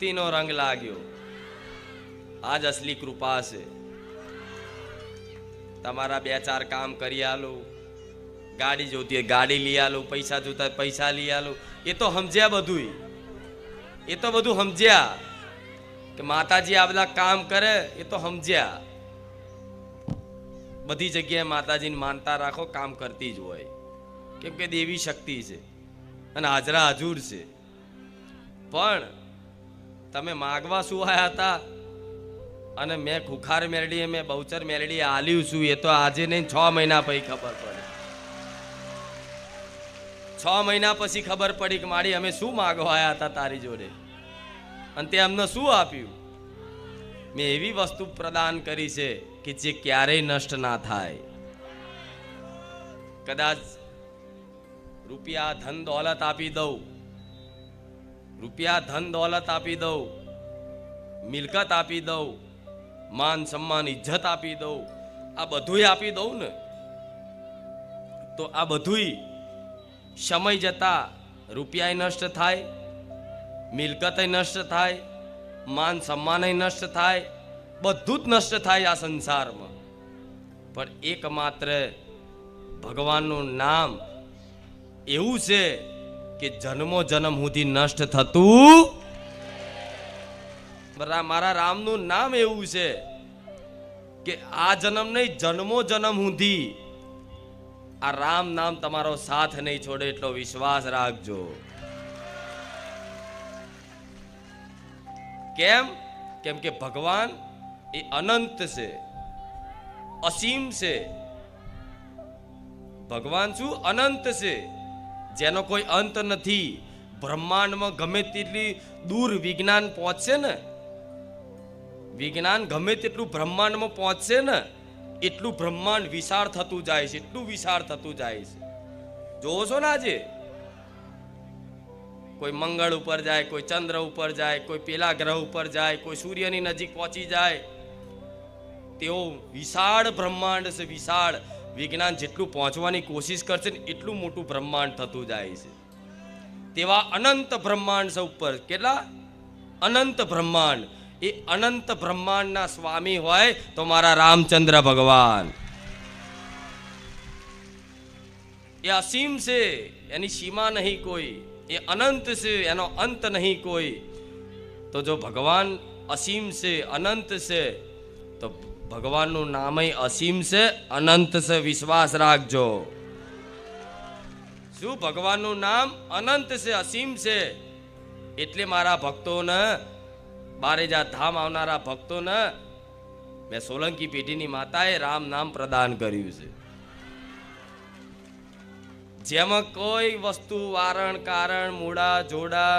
ભક્તિનો રંગ લાગ્યો. આજ અસલી કૃપા છે. તમારા 2-4 કામ કરી આલું, ગાડી જોતી હોય ગાડી લઈ આલું, પૈસા જોતા પૈસા લઈ આલું. એ તો સમજ્યા બધું, એ તો બધું સમજ્યા કે માતાજી આ બધા કામ કરે. એ તો સમજ્યા. બધી જગ્યાએ માતાજીને માનતા રાખો, કામ કરતી જ હોય. કેમ કે દેવી શક્તિ છે અને હાજરા હજુર છે. પણ તમે માગવા શું આવ્યા હતા અને મેં ખુખાર મેલડી, મેં બહુચર મેલડી આલ્યું છું, એ તો આજે નહીં 6 મહિના પછી ખબર પડે. 6 મહિના પછી ખબર પડી કે મારી અમે શું માગવા આવ્યા હતા તારી જોડે અને તે અમને શું આપ્યું. મેં એવી વસ્તુ પ્રદાન કરી છે કે જે ક્યારેય નષ્ટ ના થાય. કદાચ રૂપિયા ધન દોલત આપી દઉં, રૂપિયા ધન દોલત આપી દઉં, મિલકત આપી દઉં, માન સન્માન ઇજ્જત આપી દઉં, આ બધુંય આપી દઉં ને તો આ બધુંય સમય જતા રૂપિયા નષ્ટ થાય, મિલકત નષ્ટ થાય, માન સન્માન નષ્ટ થાય, બધું જ નષ્ટ થાય આ સંસારમાં. પણ એકમાત્ર ભગવાનનું નામ એવું છે કે જન્મો જન્મ સુધી નષ્ટ થતું. મારા રામનું નામ એવું છે કે આ જન્મ નહીં, જન્મો જન્મ સુધી આ રામ નામ તમારો સાથ નહીં છોડે, એટલો વિશ્વાસ રાખજો. કેમ? કેમ કે ભગવાન એ અનંત છે, અસીમ છે. ભગવાન શું? અનંત છે, જેનો કોઈ અંત નથી. બ્રહ્માંડમાં ગમે તેટલી દૂર વિજ્ઞાન પહોંચશે ને, વિજ્ઞાન ગમે તેટલું બ્રહ્માંડમાં પહોંચશે ને, એટલું બ્રહ્માંડ વિશાળ થતું જાય છે, એટલું વિશાળ થતું જાય છે. જોવો છો ને આજે કોઈ મંગળ ઉપર જાય, કોઈ ચંદ્ર ઉપર જાય, કોઈ પેલા ગ્રહ ઉપર જાય, કોઈ સૂર્યની નજીક પહોંચી જાય. તેઓ વિશાળ બ્રહ્માંડ છે, વિશાળ. વિજ્ઞાન જેટલું પહોંચવાની કોશિશ કરશે ને એટલું મોટું બ્રહ્માંડ થતું જાય છે. તેવા અનંત બ્રહ્માંડ છે ઉપર. કેટલા અનંત બ્રહ્માંડ. એ અનંત બ્રહ્માંડના સ્વામી હોય તો મારા રામચંદ્ર ભગવાન. એ અસીમ છે, એની સીમા નહીં કોઈ. એ અનંત છે, એનો અંત નહીં કોઈ. તો જો ભગવાન અસીમ છે, અનંત છે, તો ભગવાનનું નામય અસીમ છે, અનંત છે. વિશ્વાસ રાખજો. શું? ભગવાનનું નામ અનંત છે, અસીમ છે. એટલે મારા ભક્તોને, બારેજા ધામ આવનારા ભક્તોને મેં સોલંકી પેઢીની માતાએ રામ નામ પ્રદાન કર્યું છે. જેમાં કોઈ વસ્તુ વારણ કારણ, મૂળા જોડા,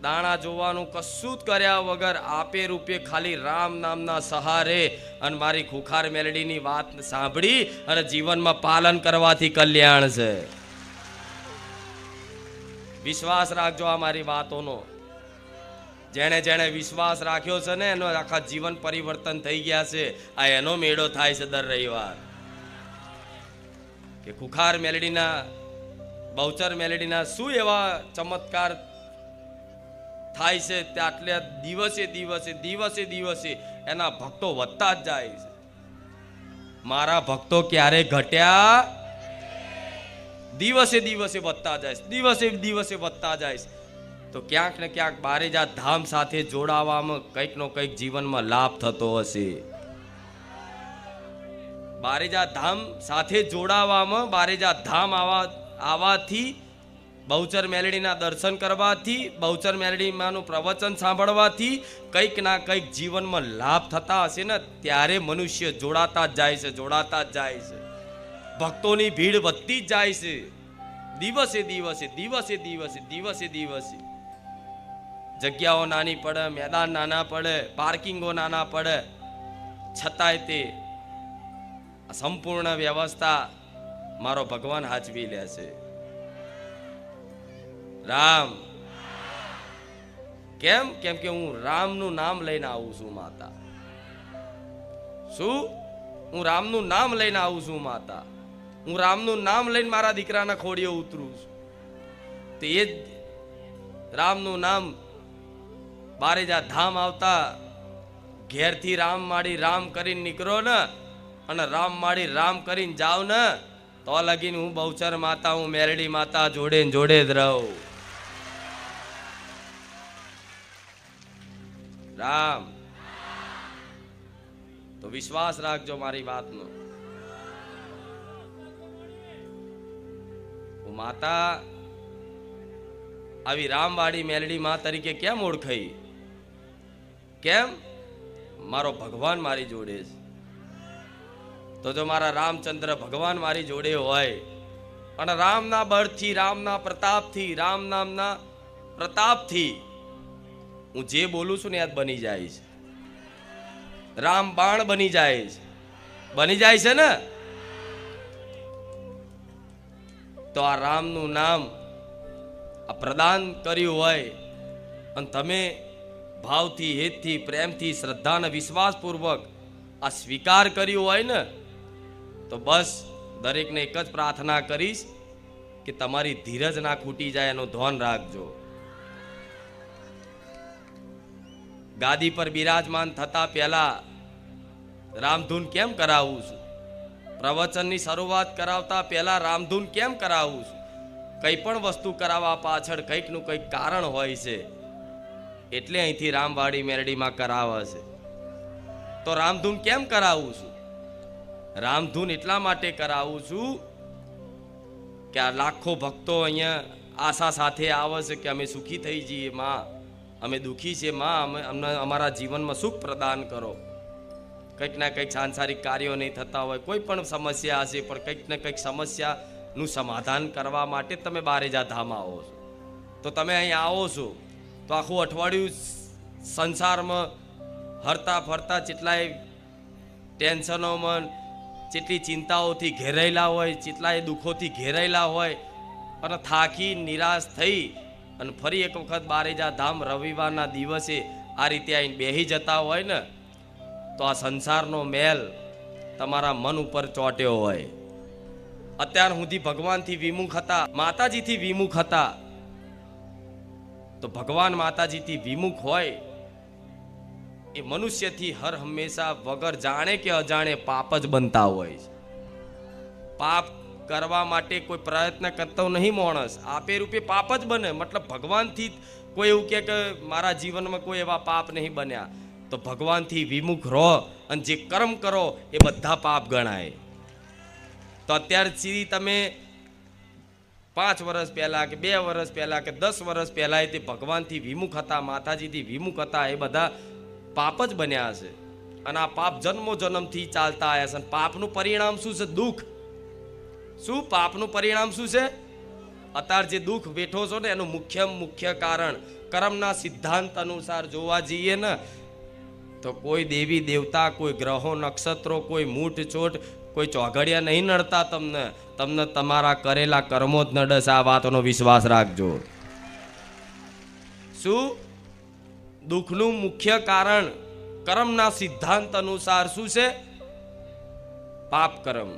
દાણા જોવાનું કશું જ કર્યા વગર આપે રૂપે ખાલી રામ નામના સહારે અને મારી ખુખાર મેલડીની વાત સાંભળી અને જીવનમાં પાલન કરવાથી કલ્યાણ છે. વિશ્વાસ રાખજો આ મારી વાતોનો. જેણે જેણે વિશ્વાસ રાખ્યો છે ને એનો આખા જીવન પરિવર્તન થઈ ગયા છે. આ એનો મેળો થાય છે દર રવિવાર. કે ખુખાર મેલડીના, બહુચર મેલડીના શું એવા ચમત્કાર થાય છે તે આટલે દિવસે દિવસે દિવસે દિવસે એના ભક્તો વધતા જ જાય છે. મારા ભક્તો ક્યારે ઘટ્યા? દિવસે દિવસે વધતા જાય છે, દિવસે દિવસે વધતા જાય છે. તો ક્યાંક ને ક્યાંક બારેજા ધામ સાથે જોડાવામાં કંઈક નો કંઈક જીવનમાં લાભ થતો હશે. બારેજા ધામ સાથે જોડાવામાં, બારેજા ધામ આવવાથી, બહુચર મેલડીના દર્શન કરવાથી, બહુચર મેલડી માનું પ્રવચન સાંભળવાથી કંઈક ના કંઈક જીવનમાં લાભ થતા હશે ને, ત્યારે મનુષ્ય જોડાતા જ જાય છે, જોડાતા જ જાય છે. ભક્તોની ભીડ વધતી જ જાય છે દિવસે દિવસે, દિવસે દિવસે, દિવસે દિવસે. જગ્યાઓ નાની પડે, મેદાન નાના પડે, પાર્કિંગો નાના પડે, છતાંય તે સંપૂર્ણ વ્યવસ્થા મારો ભગવાન હાચવી લે છે. રામ. કેમ? કેમ કે હું રામનું નામ લઈને આવું છું માતા. શું? હું રામનું નામ લઈને આવું છું માતા. હું રામનું નામ લઈને મારા દીકરાના ખોડીએ ઉતરું છું. તો એ જ રામનું નામ બારેજા ધામ આવતા ઘેરથી રામ માડી રામ કરીને નીકળો ને અને રામ માડી રામ કરીને જાવ ને તો લગીને હું બહુચર માતા, હું મેરડી માતા જોડે ને જોડે જ રહું. રામ તો વિશ્વાસ રાખજો મારી વાતનો. હું માતા આવી રામવાડી મેલડી માં તરીકે કેમ ઓળખાઈ? કેમ? મારો ભગવાન મારી જોડે છે. તો જો મારા રામચંદ્ર ભગવાન મારી જોડે હોય અને રામના બળથી, રામના પ્રતાપથી, રામ નામના પ્રતાપથી હું જે બોલું છું ને યાદ બની જાય છે. રામ બાણ બની જાય છે. બની જાય છે ને? તો આ રામનું નામ આ પ્રદાન કર્યું હોય અને તમે ભાવથી, હેતથી, પ્રેમથી, શ્રદ્ધા અને વિશ્વાસપૂર્વક આ સ્વીકાર કર્યું હોય ને તો બસ દરેકને એક જ પ્રાર્થના કરીશ કે તમારી ધીરજ ના ખૂટી જાય એનું ધ્યાન રાખજો. ગાદી પર બિરાજમાન થતા પહેલા રામધૂન કેમ કરાવું છું? પ્રવચનની શરૂઆત કરાવતા પહેલા રામધૂન કેમ કરાવું છું? કઈ પણ વસ્તુ કરાવવા પાછળ કંઈક નું કંઈક કારણ હોય છે, એટલે અહીંથી રામવાડી મેરડીમાં કરાવે છે. તો રામધૂન કેમ કરાવું છું? રામધૂન એટલા માટે કરાવું છું કે આ લાખો ભક્તો અહીંયા આશા સાથે આવે છે કે અમે સુખી થઈ જઈએ માં, અમે દુઃખી છીએ માં, અમને અમારા જીવનમાં સુખ પ્રદાન કરો. કંઈક ના કંઈક સાંસારિક કાર્યો નહીં થતા હોય, કોઈ પણ સમસ્યા હશે, પણ કંઈક ને કંઈક સમસ્યાનું સમાધાન કરવા માટે તમે બારેજા ધામ આવો છો. તો તમે અહીં આવો છો તો આખું અઠવાડિયું સંસારમાં હરતા ફરતા કેટલાય ટેન્શનોમાં, જેટલી ચિંતાઓથી ઘેરાયેલા હોય, જેટલાય દુઃખોથી ઘેરાયેલા હોય અને થાકી નિરાશ થઈ અને ફરી એક વખત બારેજા ધામ રવિવારના દિવસે આ રીતે આવીને બેહી જતા હોય ને તો આ સંસારનો મેલ તમારા મન ઉપર ચોટ્યો હોય. અત્યાર સુધી ભગવાનથી વિમુખ હતા, માતાજીથી વિમુખ હતા, તો ભગવાન માતાજીથી વિમુખ હોય એ મનુષ્યથી હર હંમેશા વગર જાણે કે અજાણે પાપ જ બનતા હોય છે. પાપ કરવા માટે કોઈ પ્રયત્ન કરતો નહીં માણસ, આપે રૂપે પાપ જ બને. મતલબ ભગવાનથી કોઈ એવું કે મારા જીવનમાં કોઈ એવા પાપ નહીં બન્યા, તો ભગવાનથી વિમુખ રહો અને જે કર્મ કરો એ બધા પાપ ગણાય. તો અત્યાર સુધી તમે 5 વર્ષ પહેલા કે 2 વર્ષ પહેલા કે 10 વર્ષ પહેલા તે ભગવાનથી વિમુખ હતા, માતાજીથી વિમુખ હતા, એ બધા પાપ જ બન્યા છે. અને આ પાપ જન્મો જન્મથી ચાલતા આવ્યા છે. પાપનું પરિણામ શું છે? દુઃખ. શું પાપનું પરિણામ શું છે? અત્યારે જે દુઃખ વેઠો છો ને એનું મુખ્ય કારણ કર્મના સિદ્ધાંત અનુસાર જોવા જઈએ ને તો કોઈ દેવી દેવતા, કોઈ ગ્રહો નક્ષત્રો, કોઈ મૂઠ ચોટ, કોઈ ચોઘડિયા નહીં નડતા. તમને તમારા કરેલા કર્મો જ નડે છે. આ વાતનો વિશ્વાસ રાખજો. શું? દુઃખનું મુખ્ય કારણ કર્મના સિદ્ધાંત અનુસાર શું છે? પાપ કર્મ.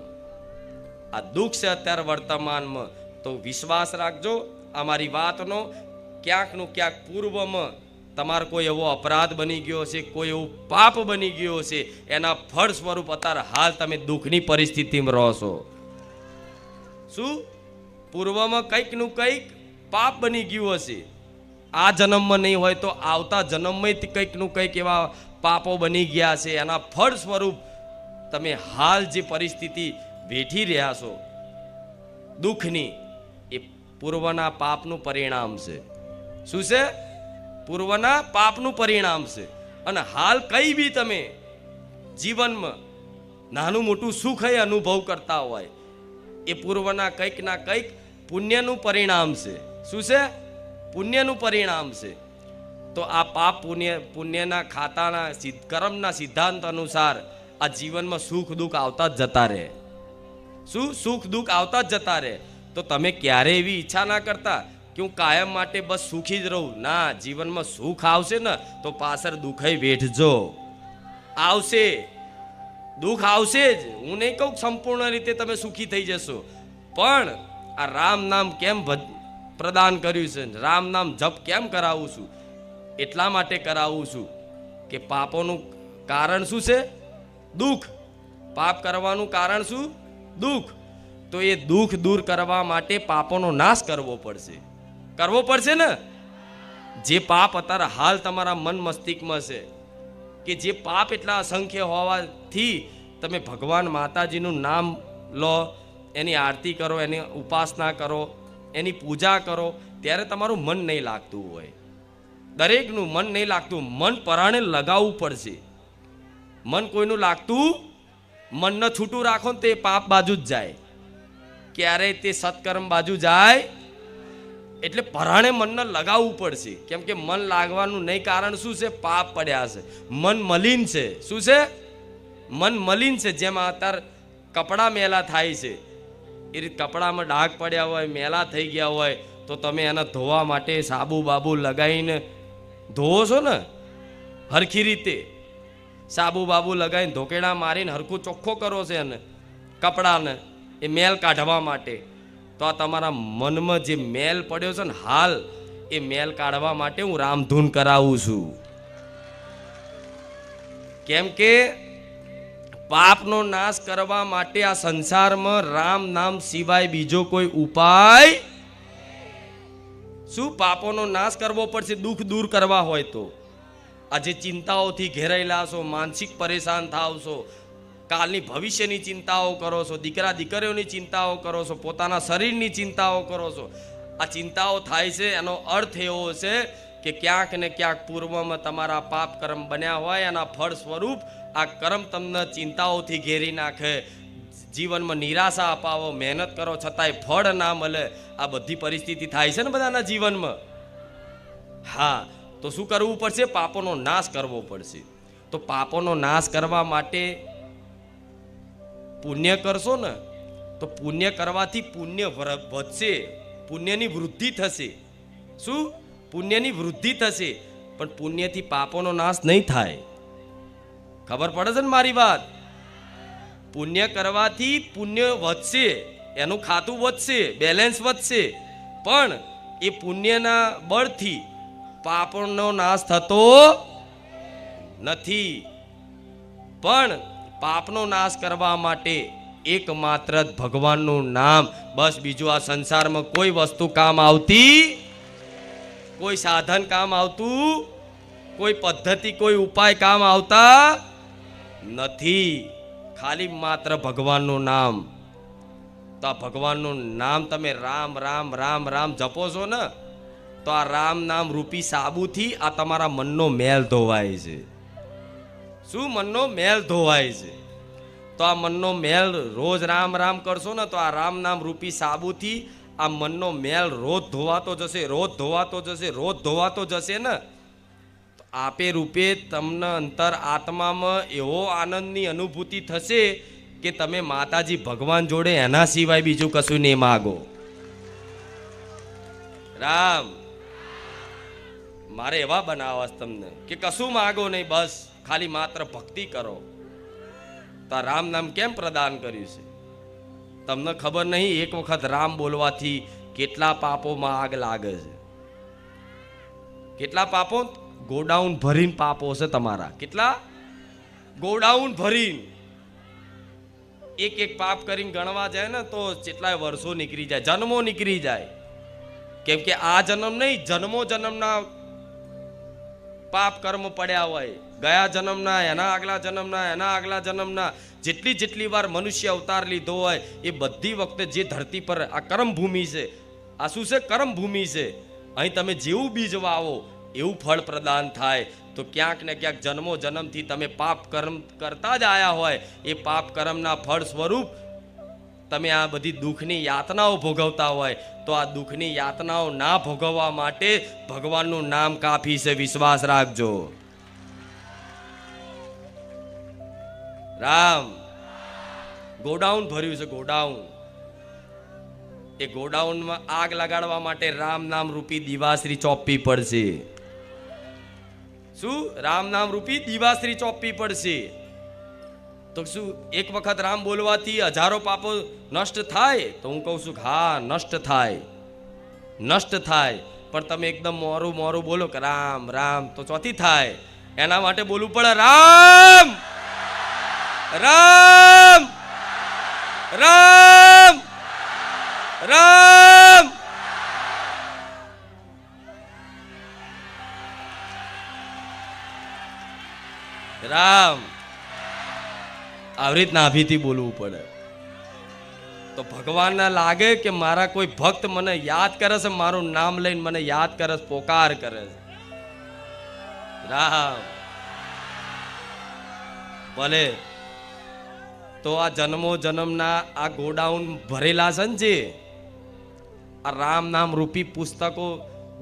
આ દુઃખ છે અત્યારે વર્તમાનમાં. તો વિશ્વાસ રાખજો અમારી વાતનો. ક્યાંક નું ક્યાંક પૂર્વમાં તમારો કોઈ એવો અપરાધ બની ગયો છે, કોઈ એવું પાપ બની ગયો છે, એના ફળ સ્વરૂપ અત્યારે હાલ તમે દુઃખની પરિસ્થિતિમાં રહો છો. શું? પૂર્વમાં કંઈક નું કંઈક પાપ બની ગયું હશે. આ જન્મમાં નહીં હોય તો આવતા જન્મમાં કંઈક નું કંઈક એવા પાપો બની ગયા છે. એના ફળ સ્વરૂપ તમે હાલ જે પરિસ્થિતિ વેઠી રહ્યા છો દુઃખની, એ પૂર્વના પાપનું પરિણામ છે. શું છે? પૂર્વના પાપનું પરિણામ છે. અને હાલ કઈ બી તમે જીવનમાં નાનું મોટું સુખ એ અનુભવ કરતા હોય એ પૂર્વના કંઈક ના કંઈક પુણ્યનું પરિણામ છે. શું છે? પુણ્યનું પરિણામ છે. તો આ પાપ પુણ્યના ખાતાના કર્મના સિદ્ધાંત અનુસાર આ જીવનમાં સુખ દુઃખ આવતા જ જતા રહે. શું? સુખ દુઃખ આવતા જ જતા રહે. તો તમે ક્યારે એવી ઈચ્છા ના કરતા કે હું કાયમ માટે બસ સુખી જ રહું. ના, જીવનમાં સુખ આવશે ને તો પાછળ દુઃખ વેઠજો. આવશે, દુઃખ આવશે જ. હું નહીં કહું સંપૂર્ણ રીતે તમે સુખી થઈ જશો, પણ આ રામ નામ કેમ પ્રદાન કર્યું છે, રામ નામ જપ કેમ કરાવું છું, એટલા માટે કરાવું છું કે પાપોનું કારણ શું છે? દુઃખ. પાપ કરવાનું કારણ શું? દુઃખ. તો એ દુઃખ દૂર કરવા માટે પાપોનો નાશ કરવો પડશે. કરવો પડશે ને? જે પાપ અત્યારે હાલ તમારા મન મસ્તિષ્કમાં છે, કે જે પાપ એટલા અસંખ્ય હોવાથી તમે ભગવાન માતાજીનું નામ લો, એની આરતી કરો, એની ઉપાસના કરો, એની પૂજા કરો, ત્યારે તમારું મન નહીં લાગતું હોય. દરેકનું મન નહીં લાગતું. મન પરાણે લગાવવું પડશે. મન કોઈનું લાગતું, મનને છૂટું રાખો ને તો એ પાપ બાજુ જ જાય, ક્યારેય તે સત્કર્મ બાજુ જાય. એટલે પરાણે મનને લગાવવું પડશે. કેમ કે મન લાગવાનું નહીં કારણ શું છે? પાપ પડ્યા છે. મન મલિન છે. શું છે? મન મલિન છે. જેમાં અત્યારે કપડાં મેલા થાય છે એ રીતે કપડામાં ડાઘ પડ્યા હોય, મેલા થઈ ગયા હોય, તો તમે એને ધોવા માટે સાબુ બાબુ લગાવીને ધોવો છો ને હરખી રીતે. સાબુ બાબુ લગાવીને ધોકેડા મારીને હરખું ચોખ્ખો કરો છે એને કપડાને, એ મેલ કાઢવા માટે. તો આ તમારા મનમાં જે મેલ પડ્યો છે ને હાલ, એ મેલ કાઢવા માટે હું રામધૂન કરાવું છું. કેમ કે પાપનો નાશ કરવા માટે આ સંસારમાં રામ નામ સિવાય બીજો કોઈ ઉપાય શું? પાપોનો નાશ કરવો પડશે દુઃખ દૂર કરવા હોય તો. આજે ચિંતાઓથી ઘેરાયેલા છો, માનસિક પરેશાન થાવ છો, કાલની ભવિષ્યની ચિંતાઓ કરો છો, દીકરા દીકરીઓની ચિંતાઓ કરો છો, પોતાના શરીરની ચિંતાઓ કરો છો. આ ચિંતાઓ થાય છે એનો અર્થ એવો છે કે ક્યાંક ને ક્યાંક પૂર્વમાં તમારા પાપ કર્મ બન્યા હોય, એના ફળ સ્વરૂપ આ કર્મ તમને ચિંતાઓથી ઘેરી નાખે, જીવનમાં નિરાશા અપાવો, મહેનત કરો છતાંય ફળ ના મળે. આ બધી પરિસ્થિતિ થાય છે ને બધાના જીવનમાં. હા, તો શું કરવું પડશે? પાપોનો નાશ કરવો પડશે. તો પાપોનો નાશ કરવા માટે પુણ્ય કરશો ને, તો પુણ્ય કરવાથી પુણ્ય વધશે, પુણ્યની વૃદ્ધિ થશે. શું? પુણ્યની વૃદ્ધિ થશે. પણ પુણ્યથી પાપોનો નાશ નહીં થાય. ખબર પડે છે ને મારી વાત? પુણ્ય કરવાથી પુણ્ય વધશે, એનું ખાતું વધશે, બેલેન્સ વધશે, પણ એ પુણ્યના બળથી પાપનો નાશ થતો નથી. પણ પાપનો નાશ કરવા માટે એકમાત્ર ભગવાનનું નામ, બસ. બીજું આ સંસારમાં કોઈ વસ્તુ કામ આવતી, કોઈ સાધન કામ આવતું, કોઈ પદ્ધતિ, કોઈ ઉપાય કામ આવતા નથી. ખાલી માત્ર ભગવાનનું નામ. તો આ ભગવાનનું નામ તમે રામ રામ રામ રામ જપો છો ને, તો આ રામ નામ રૂપી સાબુથી આ તમારા મનનો મેલ ધોવાય છે. શું? મનનો મેલ ધોવાય છે. તો આ મનનો મેલ રોજ રામ રામ કરશો ને, તો આ રામ નામ રૂપી સાબુથી આ મનનો મેલ રોજ ધોવાતો જશે, રોજ ધોવાતો જશે, રોજ ધોવાતો જશે ને. તો આપે રૂપે તમને અંતર આત્મામાં એવો આનંદની અનુભૂતિ થશે કે તમે માતાજી ભગવાન જોડે એના સિવાય બીજું કશું નહીં માગો. રામ મારે એવા બનાવવા તમને કે કશું માગો નહીં, બસ ખાલી માત્ર ભક્તિ કરો. તો રામ નામ કેમ પ્રદાન કર્યું છે તમને ખબર નહીં? એક વખત રામ બોલવાથી કેટલા પાપોમાં આગ લાગે છે. કેટલા પાપો? ગોડાઉન ભરીને પાપો છે તમારા. કેટલા? ગોડાઉન ભરીને. એક એક પાપ કરીને ગણવા જાય ને તો કેટલાય વર્ષો નીકળી જાય, જન્મો નીકળી જાય. કેમ કે આ જન્મ નહીં, જન્મો જન્મના પાપ કર્મ પડ્યા હોય, ગયા જન્મના, એના આગલા જન્મના, એના આગલા જન્મના. જેટલી વાર મનુષ્ય અવતાર લીધો હોય એ બધી વખતે જે ધરતી પર આ કર્મભૂમિ છે, આ શું છે? કર્મભૂમિ છે. અહીં તમે જેવું બીજ વાવો એવું ફળ પ્રદાન થાય. તો ક્યાંક ને ક્યાંક જન્મો જન્મથી તમે પાપ કર્મ કરતા જ આવ્યા હોય, એ પાપ કર્મના ફળ સ્વરૂપ તમે આ બધી દુઃખની યાતનાઓ ભોગવતા હોય. તો આ દુઃખની યાતનાઓ ના ભોગવવા માટે ભગવાનનું નામ કાફી છે. વિશ્વાસ રાખજો. રામ ગોડાઉન ભર્યું છે, ગોડાઉન. એ ગોડાઉનમાં આગ લગાડવા માટે રામ નામ રૂપી દિવાશ્રી ચોપવી પડશે. શું? રામ નામ રૂપી દિવાશ્રી ચોપવી પડશે. તો શું એક વખત રામ બોલવાથી હજારો પાપો નષ્ટ થાય? તો હું કહું છું હા, નષ્ટ થાય, નષ્ટ થાય. પણ તમે એકદમ મોરું મોરું બોલો કે રામ રામ તો ચોથી થાય. એના માટે બોલવું પડે રામ રામ રામ રામ. રામ આવી રીતના નાભીથી બોલવું પડે. તો ભગવાનને લાગે કે મારા કોઈ ભક્ત મને યાદ કરે છે, મારું નામ લઈને મને યાદ કરે છે, પોકાર કરે છે. રામ ભલે તો આ જન્મો જન્મના આ ગોડાઉન ભરેલા છે ને, જે આ રામ નામ રૂપી પુસ્તકો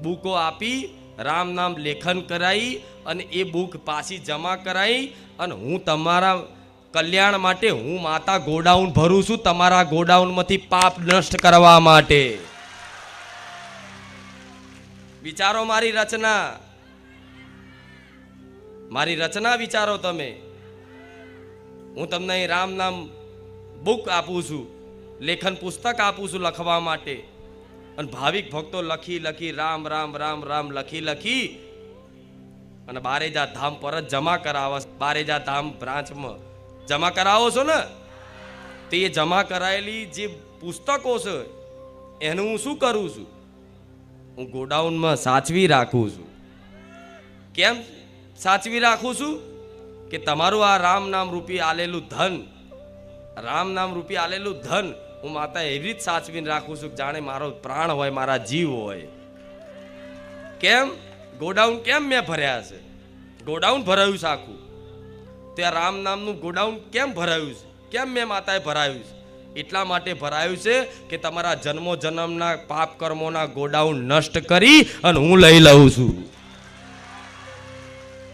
બુકો આપી રામ નામ લેખન કરાઈ અને એ બુક પાછી જમા કરાઈ અને હું તમારા કલ્યાણ માટે હું માતા ગોડાઉન ભરું છું, તમારા ગોડાઉનમાંથી પાપ નષ્ટ કરવા માટે. વિચારો મારી રચના, મારી રચના વિચારો તમે. હું તમને રામ નામ બુક આપું છું, લેખન પુસ્તક આપું છું લખવા માટે, અને ભાવિક ભક્તો લખી લખી રામ રામ રામ રામ લખી લખી અને બારેજા ધામ પર જ જમા કરાવો. બારેજા ધામ બ્રાન્ચમાં જમા કરાવો છો ને, તે જમા કરાયેલી જે પુસ્તકો છે એનું હું શું કરું છું? હું ગોડાઉનમાં સાચવી રાખું છું. કેમ સાચવી રાખું છું? કે તમારું આ રામ નામ રૂપી આલેલું ધન, રામ નામ રૂપી આલેલું ધન હું માતા એવી રીત સાચવીને રાખું છું જાણે મારો પ્રાણ હોય, મારા જીવ હોય. કેમ ગોડાઉન કેમ મેં ભર્યા છે? ગોડાઉન ભરાયું છે આખું. ત્યાં રામ નામનું ગોડાઉન કેમ ભરાયું છે? કેમ મેં માતાએ ભરાયું છે? એટલા માટે ભરાયું છે કે તમારા જન્મો જન્મના પાપ કર્મોના ગોડાઉન નષ્ટ કરી અને હું લઈ લઉં છું.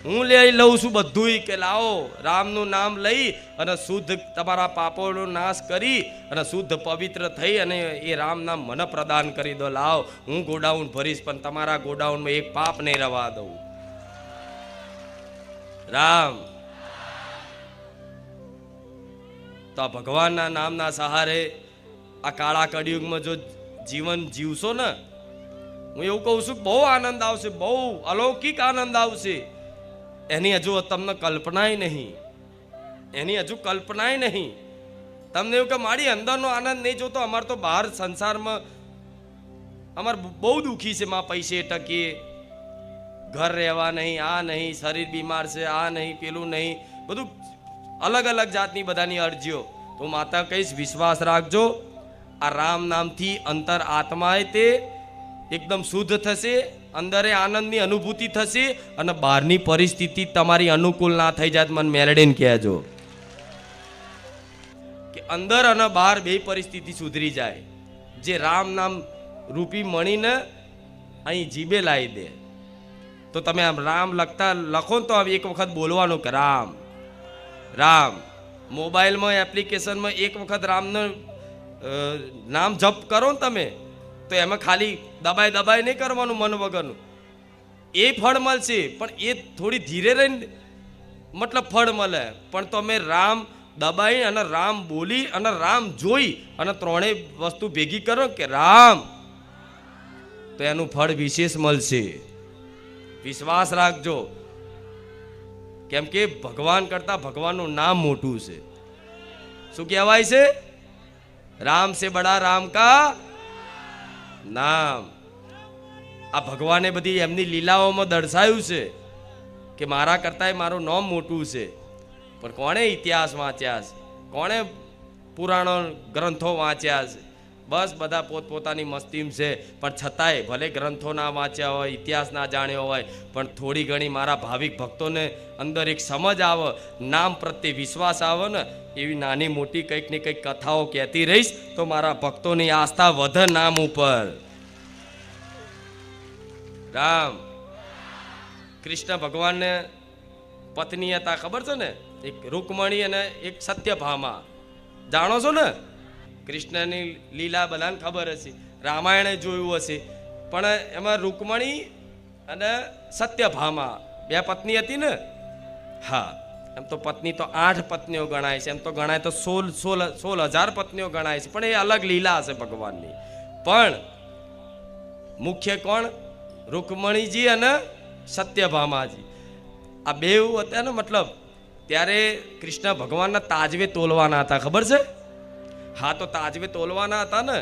હું લઈ લઉં છું બધું. કે લાવો રામનું નામ લઈ અને શુદ્ધ તમારા પાપોનો નાશ કરી અને શુદ્ધ પવિત્ર થઈ અને એ રામ નામ મને પ્રદાન કરી દો. લાવો હું ગોડાઉન ભરીશ પણ તમારા ગોડાઉનમાં એક પાપ નહીં રવા દઉં. રામ તો આ ભગવાનના નામના સહારે આ કાળા કળિયુગમાં જો જીવન જીવશો ને, હું એવું કહું છું બહુ આનંદ આવશે, બહુ અલૌકિક આનંદ આવશે. એની હજુ તમને કલ્પનાય નહીં, એની હજુ કલ્પનાય નહીં. તમને એવું કે મારી અંદરનો આનંદ નહીં જોતો. અમારે તો બહાર સંસારમાં અમારે બહુ દુઃખી છે. માં પૈસે ટકીએ, ઘર રહેવા નહીં, આ નહીં, શરીર બીમાર છે, આ નહીં, પેલું નહીં, બધું અલગ અલગ જાતની બધાની અરજીઓ. તો માતા કહીશ વિશ્વાસ રાખજો, આ રામ નામથી અંતર આત્માએ તે એકદમ શુદ્ધ થશે, અંદરે આનંદની અનુભૂતિ થશે અને બહારની પરિસ્થિતિ તમારી અનુકૂળ ના થઈ જાય. મને મેલડીને કહેજો કે અંદર અને બહાર બે પરિસ્થિતિ સુધરી જાય. જે રામ નામ રૂપી મણીને અહીં જીભે લાવી દે. તો તમે આમ રામ લખતા લખો ને તો એક વખત બોલવાનું કે રામ રામ. મોબાઈલમાં એપ્લિકેશનમાં એક વખત રામનું નામ જપ કરો ને તમે, તો એમાં ખાલી દબાઈ દબાઈ નહીં કરવાનું મન વગરનું. એ ફળ મળશે પણ એ થોડી ધીરે રહીને મતલબ ફળ મળે. પણ તમે રામ દબાઈ અને રામ બોલી અને રામ જોઈ અને ત્રણેય વસ્તુ ભેગી કરો કે રામ, તો એનું ફળ વિશેષ મળશે. વિશ્વાસ રાખજો. કેમ કે ભગવાન કરતા ભગવાનનું નામ મોટું છે. શું કહેવાય છે? રામ સે બડા રામ કા નામ. આ ભગવાને બધી એમની લીલાઓમાં દર્શાવ્યું છે કે મારા કરતા મારું નામ મોટું છે. પણ કોણે ઇતિહાસ વાંચ્યા છે? કોણે પુરાણો ગ્રંથો વાંચ્યા છે? બસ બધા પોતપોતાની મસ્તીમ છે. પણ છતાંય ભલે ગ્રંથો ના વાંચ્યા હોય, ઇતિહાસ ના જાણ્યો હોય, પણ થોડી ઘણી મારા ભાવિક ભક્તોને અંદર એક સમજ આવે, નામ પ્રત્યે વિશ્વાસ આવે ને, એવી નાની મોટી કંઈક ને કંઈક કથાઓ કહેતી રહીશ તો મારા ભક્તોની આસ્થા વધે નામ ઉપર. રામ કૃષ્ણ ભગવાનને પત્ની હતા, ખબર છે ને? એક રૂકમણી અને એક સત્યભામા. જાણો છો ને? કૃષ્ણની લીલા બધાને ખબર હશે, રામાયણે જોયું હશે. પણ એમાં રૂકમણી અને સત્યભામા બે પત્ની હતી ને. હા, એમ તો પત્ની તો 8 પત્નીઓ ગણાય છે, એમ તો ગણાય તો 16,000 પત્નીઓ ગણાય છે. પણ એ અલગ લીલા હશે ભગવાનની. પણ મુખ્ય કોણ? રૂકમણીજી અને સત્યભામાજી આ બેવ હતા ને, મતલબ ત્યારે કૃષ્ણ ભગવાનના તાજવે તોલવાના હતા, ખબર છે? હા, તો તાજવે તોલવાના હતા ને,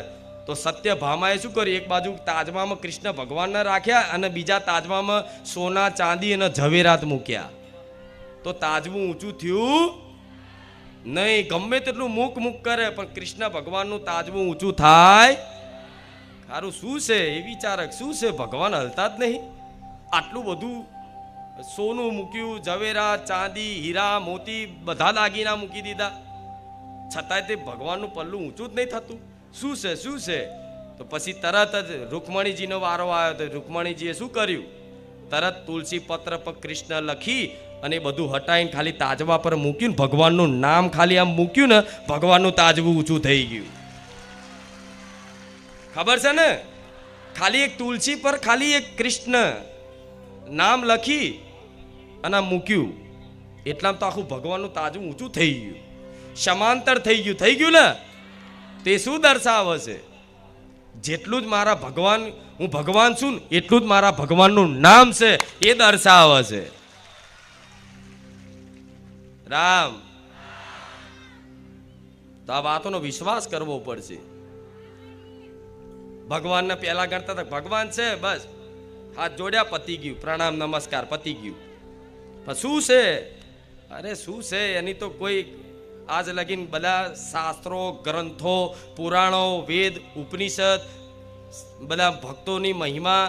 તો સત્યભામાએ શું કર્યું, એક બાજુ તાજવામાં કૃષ્ણ ભગવાનને રાખ્યા અને બીજા તાજવામાં સોના ચાંદી અને ઝવેરાત મૂક્યા. તો તાજવું ઊંચું થયું નહીં. ગમે તેટલું મૂક કરે પણ કૃષ્ણ ભગવાનનું તાજવું ઊંચું થાય ખારું. શું છે એ વિચારક, શું છે? ભગવાન હલતા જ નહીં. આટલું બધું સોનું મૂક્યું, ઝવેરાત, ચાંદી, હીરા, મોતી બધા દાગીના મૂકી દીધા, છતાંય તે ભગવાનનું પલ્લું ઊંચું જ નહીં થતું. શું છે, શું છે? તો પછી તરત જ રૂકમણીજીનો વારો આવ્યો. તો રૂકમણીજીએ શું કર્યું? તરત તુલસી પત્ર પર કૃષ્ણ લખી અને બધું હટાવીને ખાલી તાજવા પર મૂક્યું ને ભગવાનનું નામ ખાલી આમ મૂક્યું ને, ભગવાનનું તાજવું ઊંચું થઈ ગયું. ખબર છે ને? ખાલી એક તુલસી પર ખાલી એક કૃષ્ણ નામ લખી અને મૂક્યું, એટલામાં તો આખું ભગવાનનું તાજવું ઊંચું થઈ ગયું, સમાંતર થઈ ગયું. થઈ ગયું ને? તે શું દર્શાવે છે? જેટલું જ મારા ભગવાન, હું ભગવાન છું ને એટલું જ મારા ભગવાનનું નામ છે એ દર્શાવે છે. રામ. તો આ વાતોનો વિશ્વાસ કરવો પડશે. ભગવાનને પહેલા ગણતા હતા ભગવાન છે, બસ હાથ જોડ્યા, પતી ગયું, પ્રણામ નમસ્કાર, પતી ગયું. પણ શું છે? અરે શું છે એની તો કોઈ આજ લગીન બધા શાસ્ત્રો, ગ્રંથો, પુરાણો, વેદ, ઉપનિષદ, બધા ભક્તોની મહિમા,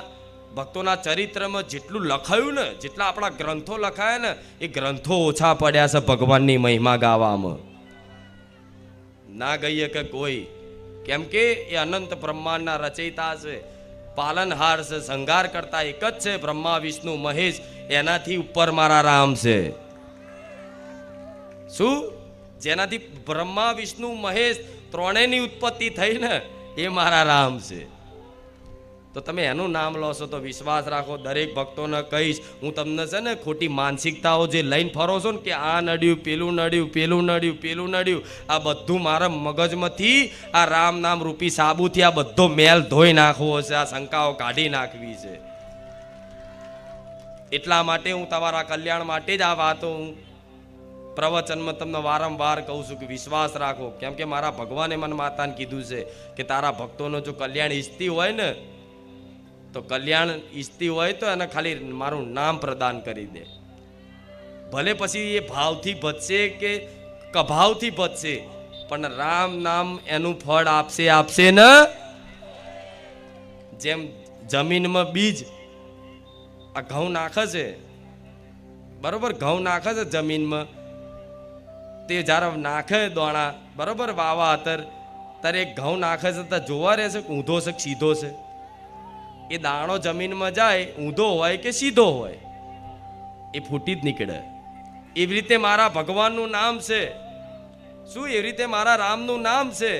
ભક્તોના ચરિત્રમાં જેટલું લખાયું ને, જેટલા આપણા ગ્રંથો લખાયા ને, એ ગ્રંથો ઓછા પડ્યા છે ભગવાનની મહિમા ગાવામાં. ના ગઈએ કે કોઈ, કેમ કે એ અનંત બ્રહ્માંડના રચયિતા છે, પાલનહાર છે, સંહાર કરતા એક જ છે, બ્રહ્મા વિષ્ણુ મહેશ. એનાથી ઉપર મારા રામ છે. શું? જેનાથી બ્રહ્મા વિષ્ણુ મહેશ ત્રણેયની ઉત્પત્તિ થઈ ને, એ મારા રામ છે. તો તમે એનું નામ લો છો તો વિશ્વાસ રાખો. દરેક ભક્તોને કહીશ, હું તમને છે ને ખોટી માનસિકતાઓ જે લઈને ફરો છો ને, કે આ નડ્યું, પેલું નડ્યું, પેલું નડ્યું, પેલું નડ્યું, આ બધું મારા મગજમાંથી આ રામ નામ રૂપી સાબુથી આ બધો મેલ ધોઈ નાખવો છે, આ શંકાઓ કાઢી નાખવી છે. એટલા માટે હું તમારા કલ્યાણ માટે જ આ વાતો હું પ્રવચનમાં તમને વારંવાર કહું છું કે વિશ્વાસ રાખો. કેમ કે મારા ભગવાને મને માતાને કીધું છે કે તારા ભક્તોનો જો કલ્યાણ ઈચ્છતી હોય ને, તો કલ્યાણ ઈચ્છતી હોય તો એને ખાલી મારું નામ પ્રદાન કરી દે. ભલે પછી એ ભાવથી ભજશે કે કભાવથી ભજશે, પણ રામ નામ એનું ફળ આપશે, આપશે ને. જેમ જમીનમાં બીજ, આ ઘઉં નાખે છે, બરોબર, ઘઉં નાખે છે જમીનમાં, તે જ્યારે નાખે દોણા, બરોબર, વાવા અત્યારે ત્યારે એક ઘઉં નાખે છે તો જોવા રહેશે કે ઊંધો છે કે સીધો છે. એ દાણો જમીનમાં જાય, ઊંધો હોય કે સીધો હોય, એ ફૂટી જ નીકળે. એવી રીતે મારા ભગવાનનું નામ છે. શું? એવી રીતે મારા રામનું નામ છે.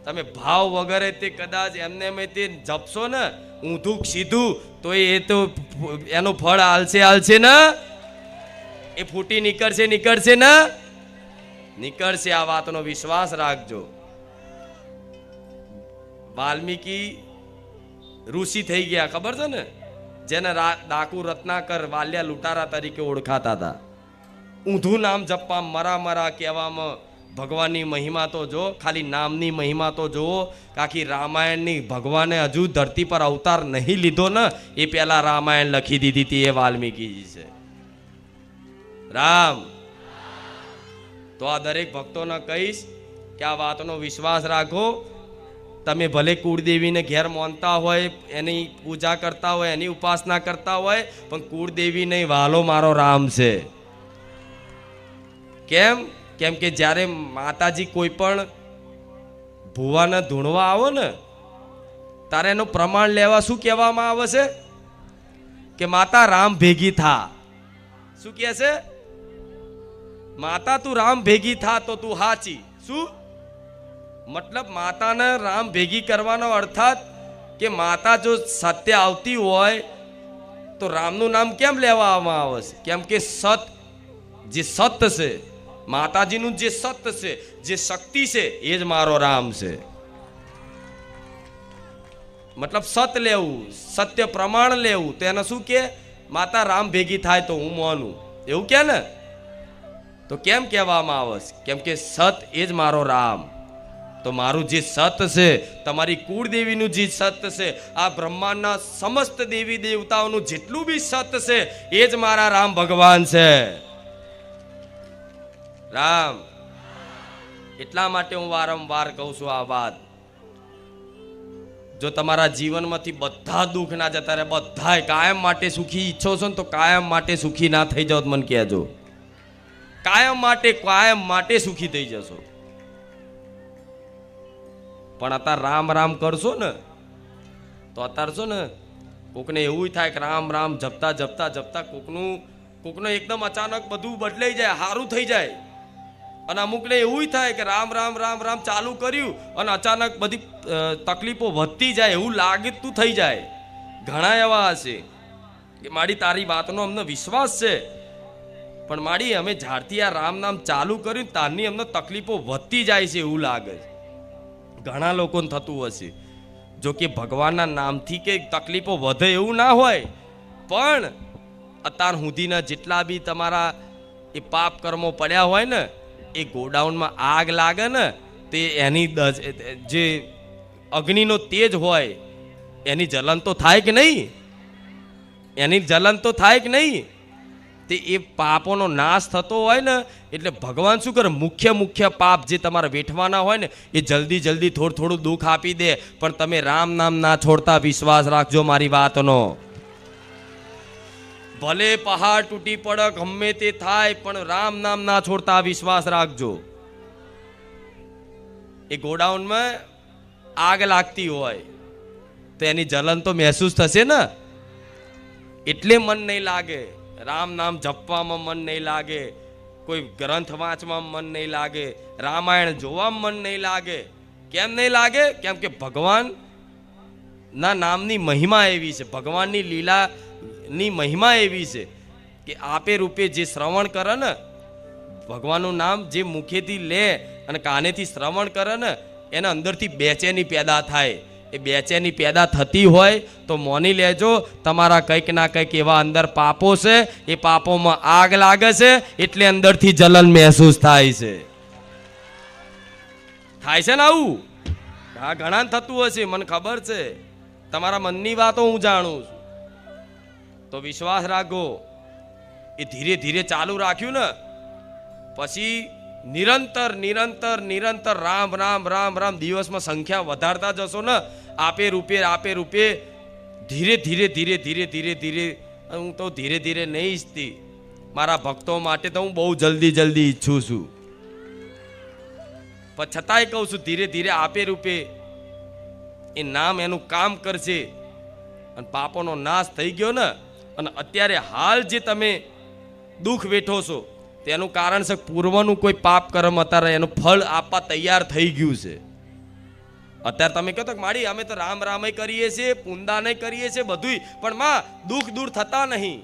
તમે ભાવ વગરે તે કદાચ એમને મેં તે જપશો ને, ઊંધું સીધું, તો એ તો એનું ફળ હાલશે ને, એ ફૂટી નીકળશે ને, નીકળશે. આ વાતનો વિશ્વાસ રાખજો. વાલ્મીકી ઋષિ થઈ ગયા, ખબર છે ને? જેને ડાકુ રત્નાકર વાલ્યા લૂંટારા તરીકે ઓળખાતા હતા. ઊંધું નામ જપવા, મરા કહેવામાં ભગવાનની મહિમા તો જો, ખાલી નામની મહિમા તો જુઓ. આખી રામાયણની ભગવાને હજુ ધરતી પર અવતાર નહીં લીધો ને, એ પહેલા રામાયણ લખી દીધી હતી, એ વાલ્મીકીજી છે. રામ. તો આ દરેક ભક્તોને કહીશ કે આ વાતનો વિશ્વાસ રાખો. તમે ભલે કુળદેવીને ઘેર માનતા હોય, એની પૂજા કરતા હોય, એની ઉપાસના કરતા હોય, પણ કુળદેવી નહીં, વાલો મારો રામ છે. કેમ? કેમ કે જ્યારે માતાજી કોઈ પણ ભુવાને ધૂણવા આવો ને, તારે એનું પ્રમાણ લેવા શું કહેવામાં આવે છે? કે માતા રામ ભેગી થા. શું કહે છે? માતા તું રામ ભેગી થા તો તું હાચી. શું મતલબ? માતાને રામ ભેગી કરવાનો અર્થાત કે માતા જો સત્ય આવતી હોય તો રામનું નામ કેમ લેવામાં આવે છે? કેમ કે સત, જે સત્ય છે, માતાજીનું જે સત્ય છે, જે શક્તિ છે, એ જ મારો રામ છે. મતલબ સત લેવું, સત્ય પ્રમાણ લેવું. તો એને શું કે? માતા રામ ભેગી થાય તો હું માનું, એવું કે ને? તો કેમ કહેવામાં આવે? કેમ કે સત એ જ મારો રામ. તો મારું જે સત છે, તમારી કુળદેવીનું જે સત છે, આ બ્રહ્માંડના સમસ્ત દેવી દેવતાઓનું જેટલું બી સત છે, એ જ મારા રામ ભગવાન છે. રામ. એટલા માટે હું વારંવાર કહું છું આ વાત. જો તમારા જીવનમાંથી બધા દુઃખ ના જતા રહે, બધા કાયમ માટે સુખી ઈચ્છો છો ને, તો કાયમ માટે સુખી ના થઈ જાઓ મને કહેજો. કાયમ માટે સુખી થઈ જશો. પણ અત્યારે રામ રામ કરશો ને, તો અત્યારે છો ને કોકને એવું થાય કે રામ રામ જપતા જપતા જપતા કોકનું એકદમ અચાનક બધું બદલાઈ જાય, સારું થઈ જાય. અને અમુકને એવું થાય કે રામ રામ રામ રામ ચાલુ કર્યું અને અચાનક બધી તકલીફો વધતી જાય, એવું લાગતું થઈ જાય. ઘણા એવા હશે કે મારી તારી વાતનો અમને વિશ્વાસ છે, પણ મારી અમે જ્યારથી આ રામ નામ ચાલુ કર્યું ત્યારની અમને તકલીફો વધતી જાય છે એવું લાગે છે. ઘણા લોકોને થતું હશે. જો કે ભગવાનના નામથી કે તકલીફો વધે એવું ના હોય, પણ અત્યાર સુધીના જેટલા બી તમારા એ પાપ કર્મો પડ્યા હોય ને, એ ગોડાઉનમાં આગ લાગે ને, તે એની જે અગ્નિનો તેજ હોય એની જલન તો થાય કે નહીં? એની જલન તો થાય કે નહીં? તે એ પાપોનો નાશ થતો હોય ને, એટલે ભગવાન શું કરે? મુખ્ય પાપ જે તમારે વેઠવાના હોય ને, એ જલ્દી થોડું દુઃખ આપી દે. પણ તમે રામ નામ ના છોડતા, વિશ્વાસ રાખજો મારી વાતનો. ભલે પહાડ તૂટી પડે, ગમે તે થાય, પણ રામ નામ ના છોડતા, વિશ્વાસ રાખજો. એ ગોડાઉનમાં આગ લાગતી હોય તો એની જલન તો મહેસૂસ થશે ને, એટલે મન નહીં લાગે. રામ નામ જપવામાં મન નહીં લાગે, કોઈ ગ્રંથ વાંચવામાં મન નહીં લાગે, રામાયણ જોવામાં મન નહીં લાગે. કેમ નહીં લાગે? કેમ કે ભગવાન ના નામની મહિમા એવી છે, ભગવાનની લીલાની મહિમા એવી છે કે આપે રૂપે જે શ્રવણ કરે ને, ભગવાનનું નામ જે મુખેથી લે અને કાનેથી શ્રવણ કરે ને, એના અંદરથી બેચેની પેદા થાય. એ બેચેની પેદા થતી હોય તો મોની લેજો, તમારા કંઈક ના કંઈક એવા અંદર પાપો છે, એ પાપોમાં આગ લાગે છે, એટલે અંદરથી જલન મહેસૂસ થાય છે. થાય છે ને આવું? હા, ઘણા થતું હશે, મને ખબર છે. તમારા મનની વાતો હું જાણું છું. તો વિશ્વાસ રાખો. એ ધીરે ધીરે ચાલુ રાખ્યું ને, પછી નિરંતર રામ રામ રામ રામ દિવસમાં સંખ્યા વધારતા જશો ને, આપે રૂપે ધીરે ધીરે હું તો ધીરે નહીં ઈચ્છતી. મારા ભક્તો માટે તો હું બહુ જલ્દી ઈચ્છું છું, પણ છતાંય કહું છું ધીરે આપે રૂપે એ નામ એનું કામ કરશે. અને પાપોનો નાશ થઈ ગયો ને, અને અત્યારે હાલ જે તમે દુઃખ વેઠો છો તેનું કારણ છે પૂર્વનું કોઈ પાપ કર્મ અત્યારે એનું ફળ આપવા તૈયાર થઈ ગયું છે. અત્યારે તમે કહો તો માડી અમે તો રામ રામય કરીએ છીએ, પુંદાને કરીએ છીએ બધું, પણ માં દુઃખ દૂર થતા નહીં,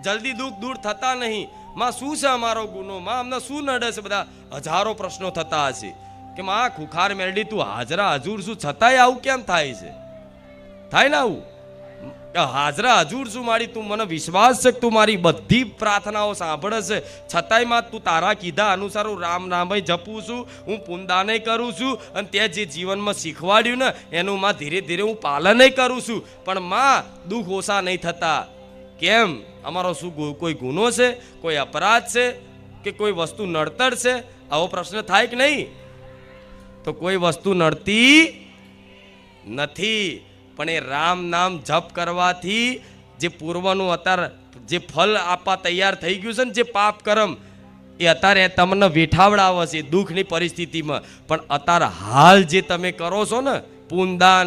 જલ્દી દુઃખ દૂર થતા નહીં. માં શું છે અમારો ગુનો? માં અમને શું નડે છે? બધા હજારો પ્રશ્નો થતા હશે કે માં ખુખાર મેરડી તું હાજરા હજુર છું, છતાંય આવું કેમ થાય છે? થાય ને આવું? હાજરા હજુર છું મારી, તું મને વિશ્વાસ છે કે તું મારી બધી પ્રાર્થનાઓ સાંભળે છે, છતાંય માં તું તારા કીધા અનુસાર હું રામ નામય જપું છું, હું પુંદાને કરું છું, અને તે જે જીવનમાં શીખવાડ્યું ને એનું માં ધીરે હું પાલન કરું છું, પણ માં દુઃખ ઓછા નહીં થતા. કેમ? અમારો શું કોઈ ગુનો છે, કોઈ અપરાધ છે, કે કોઈ વસ્તુ નડતર છે? આવો પ્રશ્ન થાય કે નહીં? તો કોઈ વસ્તુ નડતી નથી, પણ એ રામ નામ જપ કરવાથી જે પૂર્વનું અત્યારે જે ફળ આપવા તૈયાર થઈ ગયું છે ને, જે પાપ કર્મ એ અત્યારે તમને વેઠાવડાવે છે દુઃખની પરિસ્થિતિમાં. પણ અત્યારે હાલ જે તમે કરો છો ને, પુનદાન,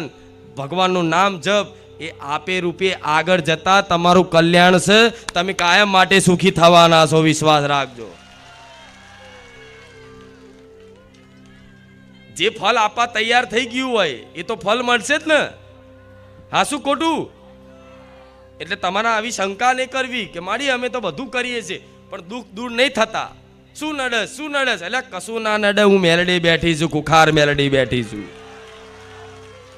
ભગવાનનું નામ જપ, એ આપે રૂપે આગળ જતા તમારું કલ્યાણ છે. તમે કાયમ માટે સુખી થવાના છો, વિશ્વાસ રાખજો. જે ફળ આપવા તૈયાર થઈ ગયું હોય એ તો ફળ મળશે જ ને. હા, શું ખોટું? એટલે તમારા આવી શંકા નહીં કરવી કે મારી અમે તો બધું કરીએ છીએ પણ દુઃખ દૂર નહીં થતા. શું નડે? એટલે કશું ના નડે. હું મેલડી બેઠી છું, કુખાર મેલડી બેઠી છું.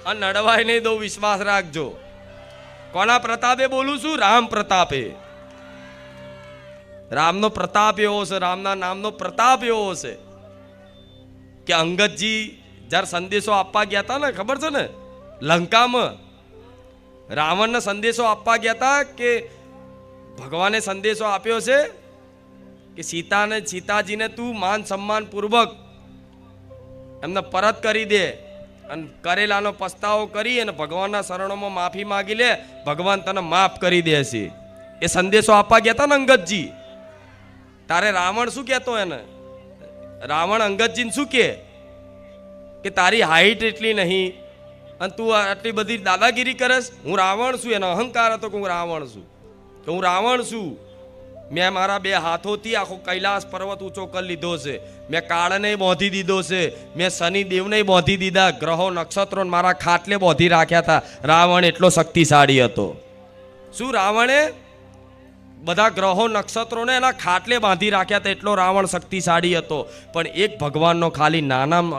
અને નડવાય નહીં દો, વિશ્વાસ રાખજો. કોના પ્રતાપે બોલું છું? રામ પ્રતાપે. રામનો પ્રતાપ એવો છે, રામના નામનો પ્રતાપ એવો છે કે અંગદજી જ્યારે સંદેશો આપવા ગયા હતા ને, ખબર છે ને, લંકામાં રાવણને સંદેશો આપવા ગયા હતા કે ભગવાને સંદેશો આપ્યો છે કે સીતાજીને તું માન સન્માન પૂર્વક એમને પરત કરી દે અને કરેલાનો પસ્તાવો કરી અને ભગવાનના શરણોમાં માફી માગી લે, ભગવાન તને માફ કરી દેશે. એ સંદેશો આપવા ગયા હતા ને અંગદજી. તારે રાવણ શું કહેતો એને? રાવણ અંગદજીને શું કે તારી હાઈટ એટલી નહીં અને તું આટલી બધી દાદાગીરી કરેસ? હું રાવણ છું. એનો અહંકાર હતો કે હું રાવણ છું. મેં મારા 2 હાથોથી આખો કૈલાસ પર્વત ઊંચો કરી લીધો છે. મેં કાળને બાંધી દીધો છે. મેં શનિદેવને બાંધી દીધા. ગ્રહો નક્ષત્રો મારા ખાટલે બાંધી રાખ્યા હતા. રાવણ એટલો શક્તિશાળી હતો. શું રાવણે બધા ગ્રહો નક્ષત્રોને એના ખાટલે બાંધી રાખ્યા હતા, એટલો રાવણ શક્તિશાળી હતો. પણ એક ભગવાનનો ખાલી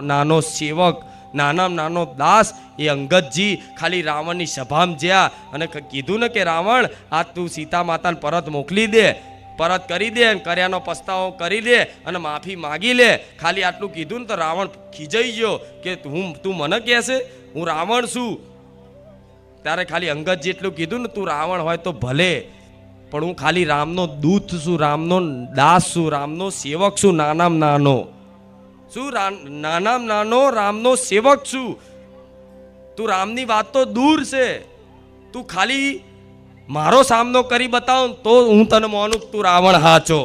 નાનો સેવક, નાનો દાસ, એ અંગદજી ખાલી રાવણની સભામાં જ્યાં અને કીધું ને કે રાવણ, આ તું સીતા માતાને પરત મોકલી દે, પરત કરી દે અને કર્યાનો પસ્તાવો કરી દે અને માફી માગી લે. ખાલી આટલું કીધું ને તો રાવણ ખીજાઈ ગયો કે તું મને કહેશે હું રાવણ છું? ત્યારે ખાલી અંગદજી એટલું કીધું ને, તું રાવણ હોય તો ભલે, પણ હું ખાલી રામનો દૂત છું, રામનો દાસ છું, રામનો સેવક છું, નાનામાં નાનો રામનો સેવક છું. તું રામની વાત તો દૂર છે, તું ખાલી મારો સામનો કરી બતાવ તો હું તને માનું તું રાવણ હાચો.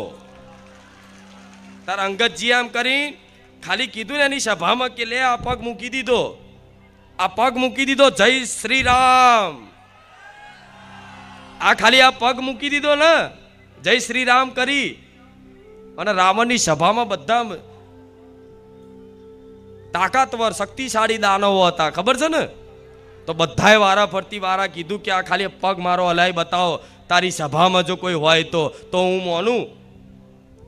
તાર અંગદજી આમ કરી ખાલી કીધું ને એની સભામાં કે લે આ પગ મૂકી દીધો, જય શ્રી રામ. આ ખાલી આ પગ મૂકી દીધો ને, જય શ્રી રામ કરી, અને રાવણની સભામાં બધા તાકાતવર શક્તિશાળી દાનવો હતા, ખબર છે ને? તો બધાએ વારા ફરતી વારા કીધું કે આ ખાલી પગ મારો હલાઈ બતાવો, તારી સભામાં જો કોઈ હોય તો હું માનું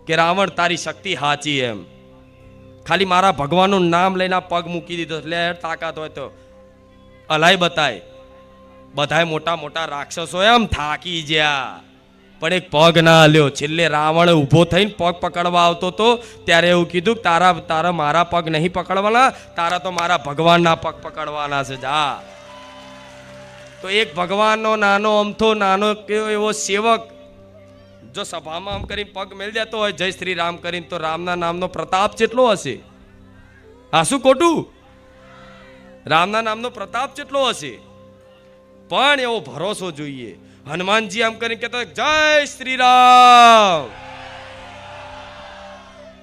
કે રાવણ તારી શક્તિ હાચી. એમ ખાલી મારા ભગવાનનું નામ લઈને પગ મૂકી દીધો, એટલે તાકાત હોય તો હલાઈ બતાય. બધાએ મોટા રાક્ષસો એમ થાકી ગયા, પણ એક પગ ના હલ્યો. છેલ્લે રાવણ ઊભો થઈને પગ પકડવા આવતો તો ત્યારે એવું કીધું, તારા મારા પગ નહીં પકડવાના, તારા તો મારા ભગવાનના પગ પકડવાના છે, જા. તો એક ભગવાનનો નાનો એવો સેવક જો સભામાં આમ કરીને પગ મેળ દેતો હોય જય શ્રી રામ કરીને, તો રામના નામનો પ્રતાપ કેટલો હશે? હા, શું ખોટું? રામના નામનો પ્રતાપ કેટલો હશે? પણ એવો ભરોસો જોઈએ. હનુમાનજી આમ કરીને કહેતો જય શ્રી રામ,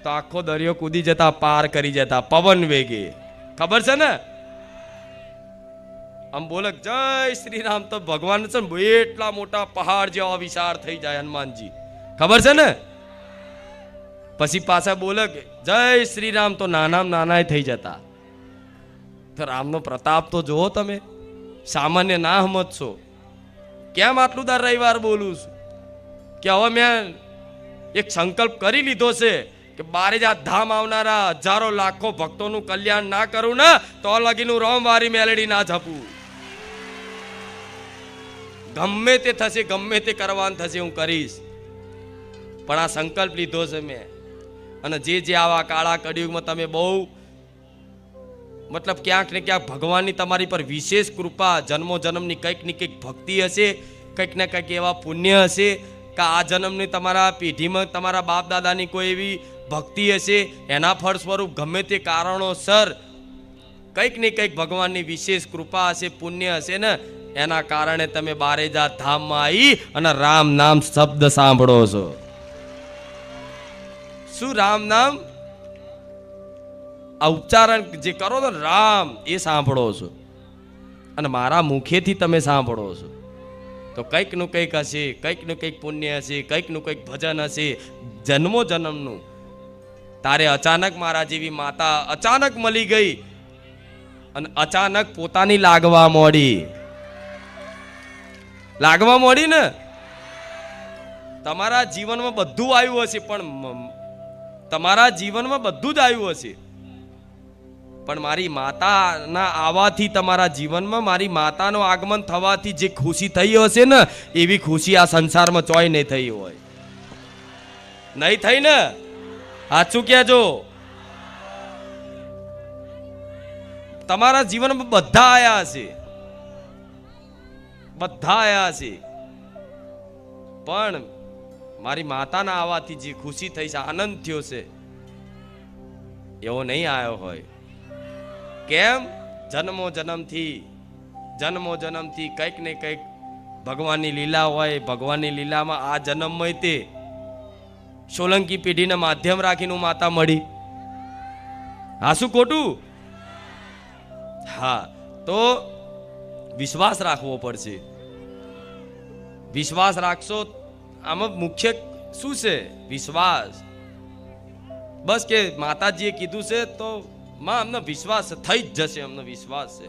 તો આખો દરિયો કૂદી જતા, પાર કરી જતા પવન વેગે, ખબર છે ને? આમ બોલે જય શ્રી રામ તો ભગવાન છે ને એટલા મોટા પહાડ જેવા વિશાળ થઈ જાય હનુમાનજી, ખબર છે ને? પછી પાછા બોલે જય શ્રી રામ તો નાના થઈ જતા. તો રામનો પ્રતાપ તો જુઓ તમે, સામાન્ય ના સમજશો. કેમ આટલું દર રવિવાર બોલું છું કે હવે મેં એક સંકલ્પ કરી લીધો છે કે બારેજા ધામ આવનારા હજારો લાખો ભક્તોનું કલ્યાણ ના કરું ને તો લગીનું રોમવારી મેલડી ના જપું. ગમે તે થશે, ગમે તે કરવાનું થશે, હું કરીશ. પણ આ સંકલ્પ લીધો છે મેં. અને જે આવા કાળા કળિયુગમાં તમે બહુ મતલબ ક્યાંક ને ક્યાંક ભગવાનની તમારી પર વિશેષ કૃપા, જન્મો જન્મની કંઈક ને કંઈક ભક્તિ હશે, કંઈક ને કંઈક એવા પુણ્ય હશે કે આ જન્મની તમારા પેઢીમાં તમારા બાપ દાદાની કોઈ એવી ભક્તિ હશે, એના ફળ સ્વરૂપ ગમે તે કારણોસર કંઈક ને કંઈક ભગવાનની વિશેષ કૃપા હશે, પુણ્ય હશે ને, એના કારણે તમે બારેજા ધામમાં આવી અને રામ નામ શબ્દ સાંભળો છો. શું રામ નામ આ ઉચ્ચારણ જે કરો તો રામ એ સાંભળો છો, અને મારા મુખેથી તમે સાંભળો છો. તો કંઈક નું કંઈક હશે, કંઈક નું કંઈક પુણ્ય હશે, કંઈક નું કંઈક ભજન હશે જન્મો જન્મનું. તારે અચાનક મારા જેવી માતા અચાનક મળી ગઈ અને અચાનક પોતાની લાગવા માંડી ને. તમારા જીવનમાં બધું આવ્યું હશે, પણ તમારા જીવનમાં બધું જ આવ્યું હશે, પણ મારી માતાના આવવાથી તમારા જીવનમાં મારી માતાનું આગમન થવાથી જે ખુશી થઈ હશે ને એવી ખુશી આ સંસારમાં ચોય નહીં થઈ હોય. નહીં થઈ ને? સાચું કહેજો. તમારા જીવનમાં બધા આયા હશે, બધા આયા હશે, પણ મારી માતાના આવવાથી જે ખુશી થઈ છે, આનંદ થયો છે, એવો નહીં આવ્યો હોય. કેમ? જન્મો જન્મથી કંઈક ને કંઈક ભગવાનની લીલા હોય. ભગવાનની લીલામાં આ જન્મમાં તે સોલંકી પેઢીને માધ્યમ રાખીને માતા મળી. હા, શું ખોટું? હા, તો વિશ્વાસ રાખવો પડશે. વિશ્વાસ રાખશો. આમાં મુખ્ય શું છે? વિશ્વાસ. બસ કે માતાજીએ કીધું છે તો માં અમને વિશ્વાસ થઈ જ જશે, અમને વિશ્વાસ છે.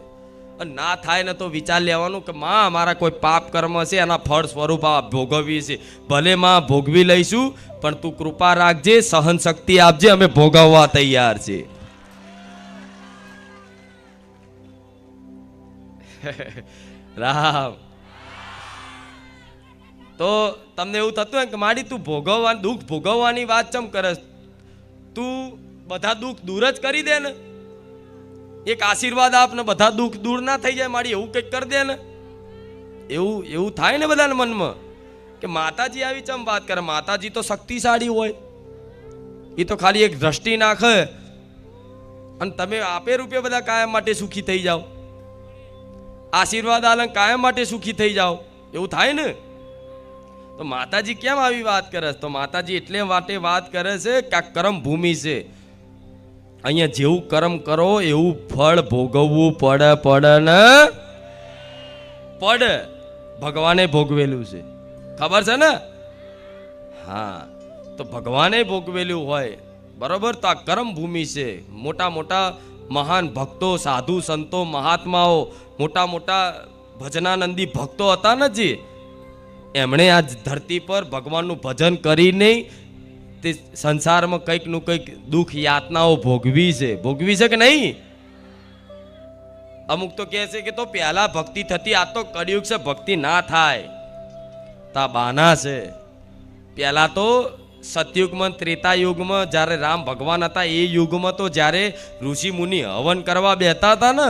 અને ના થાય ને તો વિચાર લેવાનું કે માં અમારા કોઈ પાપ કર્મ છે એના ફળ સ્વરૂપ આ ભોગવવી છે. ભલે માં ભોગવી લઈશું, પણ તું કૃપા રાખજે, સહન શક્તિ આપજે, અમે ભોગવવા તૈયાર છે. રામ. તો તમને એવું થતું હોય કે માડી તું ભોગવવા દુઃખ ભોગવવાની વાત ચમ કરસ? તું બધા દુઃખ દૂર જ કરી દે ને. એક આશીર્વાદ આપ ને બધા દુઃખ દૂર ના થઈ જાય માડી, એવું કંઈક કરી દે ને. એવું થાય ને બધાના મનમાં કે માતાજી આવી ચમ વાત કરે. માતાજી તો શક્તિશાળી હોય, એ તો ખાલી એક દ્રષ્ટિ નાખે અને તમે આપે રૂપે બધા કાયમ માટે સુખી થઈ જાઓ. આશીર્વાદ આલન કાયમ માટે સુખી થઈ જાઓ, એવું થાય ને. તો માતાજી કેમ આવી વાત કરે? તો માતાજી એટલે માટે વાત કરે છે કે આ કર્મ ભૂમિ છે. અહીંયા જેવું કર્મ કરો એવું ફળ ભોગવવું પડે ને પડે. ભગવાને ભોગવેલું છે, ખબર છે ને? હા, તો ભગવાને ભોગવેલું હોય, બરોબર. તો આ કર્મ ભૂમિ છે. મોટા મોટા મહાન ભક્તો, સાધુ સંતો, મહાત્માઓ, મોટા મોટા ભજનાનંદી ભક્તો હતા ને જે, એમણે આ ધરતી પર ભગવાનનું ભજન કરીને તે સંસારમાં કંઈક નું કંઈક દુઃખ યાતનાઓ ભોગવી છે કે નહીં? અમુક તો કહે છે કે તો પહેલા ભક્તિ થતી, આ તો કળિયુગ છે, ભક્તિ ના થાય. તા બાના છે. પહેલા તો સતયુગમાં, ત્રેતા યુગમાં, જ્યારે રામ ભગવાન હતા એ યુગમાં તો જ્યારે ઋષિ મુનિ હવન કરવા બેઠા હતા ને,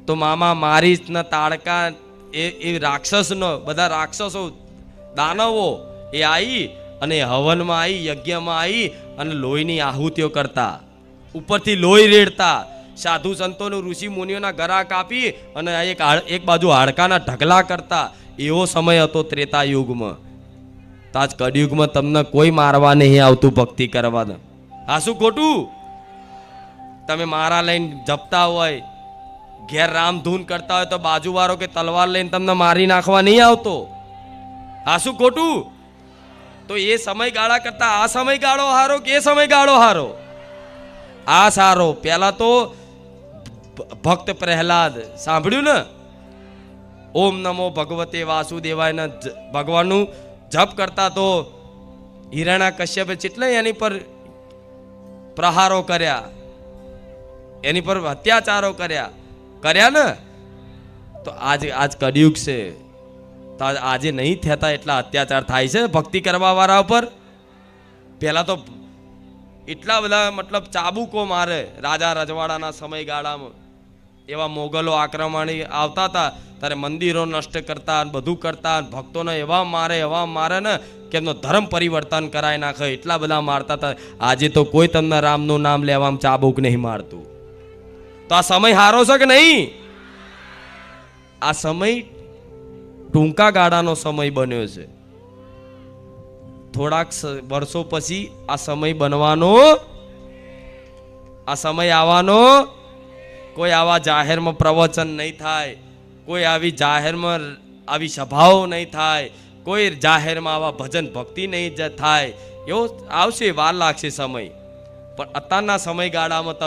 તો મામા મારીચ ને તાડકા એ રાક્ષસનો, બધા રાક્ષસો દાનવો એ આવી અને હવનમાં આવી, યજ્ઞમાં આવી અને લોહીની આહુતિઓ કરતા, ઉપરથી લોહી રેડતા, સાધુ સંતોનું, ઋષિ મુનિઓના ગળા કાપી અને એક બાજુ હાડકાના ઢગલા કરતા. એવો સમય હતો ત્રેતા યુગમાં. તાજ કળિયુગમાં તમને કોઈ મારવા નહીં આવતું ભક્તિ કરવાના. આ શું ખોટું? તમે મારા લઈને જપતા હોય, ઘેર રામધૂન કરતા હોય, તો બાજુવાળો કે તલવાર લઈને તમને મારી નાખવા નહીં આવતો. આ શું ખોટું? તો એ સમયગાળા કરતા આ સમયગાળો હારો કે એ સમયગાળો હારો? આ સારો. પહેલા તો ભક્ત પ્રહલાદ સાંભળ્યું ને, ઓમ નમો ભગવતે વાસુદેવાય, ભગવાનનું જપ કરતા તો હિરણ્ય કશ્યપે કેટલા એની પર પ્રહારો કર્યા, એની પર અત્યાચારો કર્યા ને. તો આજ કળિયુગ છે, તો આજે નહીં થતા એટલા અત્યાચાર થાય છે ભક્તિ કરવા વાળા ઉપર. પહેલા તો એટલા બધા મતલબ ચાબુકો મારે રાજા રજવાડાના સમયગાળામાં. એવા મોગલો આક્રમણી આવતા હતા ત્યારે મંદિરો નષ્ટ કરતા, બધું કરતા, ભક્તોને એવા મારે ને કે એમનો ધર્મ પરિવર્તન કરાવી નાખે, એટલા બધા મારતા હતા. આજે તો કોઈ તમને રામનું નામ લેવામાં ચાબુક નહીં મારતું. તો આ સમય હારો છે કે નહીં? આ સમય ટૂંકા ગાળાનો સમય બન્યો છે. થોડાક વર્ષો પછી આ સમય બનવાનો, આ સમય આવવાનો. કોઈ આવા જાહેરમાં પ્રવચન નહીં થાય, કોઈ આવી જાહેરમાં આવી સભાઓ નહીં થાય, કોઈ જાહેરમાં આવા ભજન ભક્તિ નહીં થાય. એવો આવશે, વાર લાગશે સમય. પણ અત્યારના સમયગાળામાં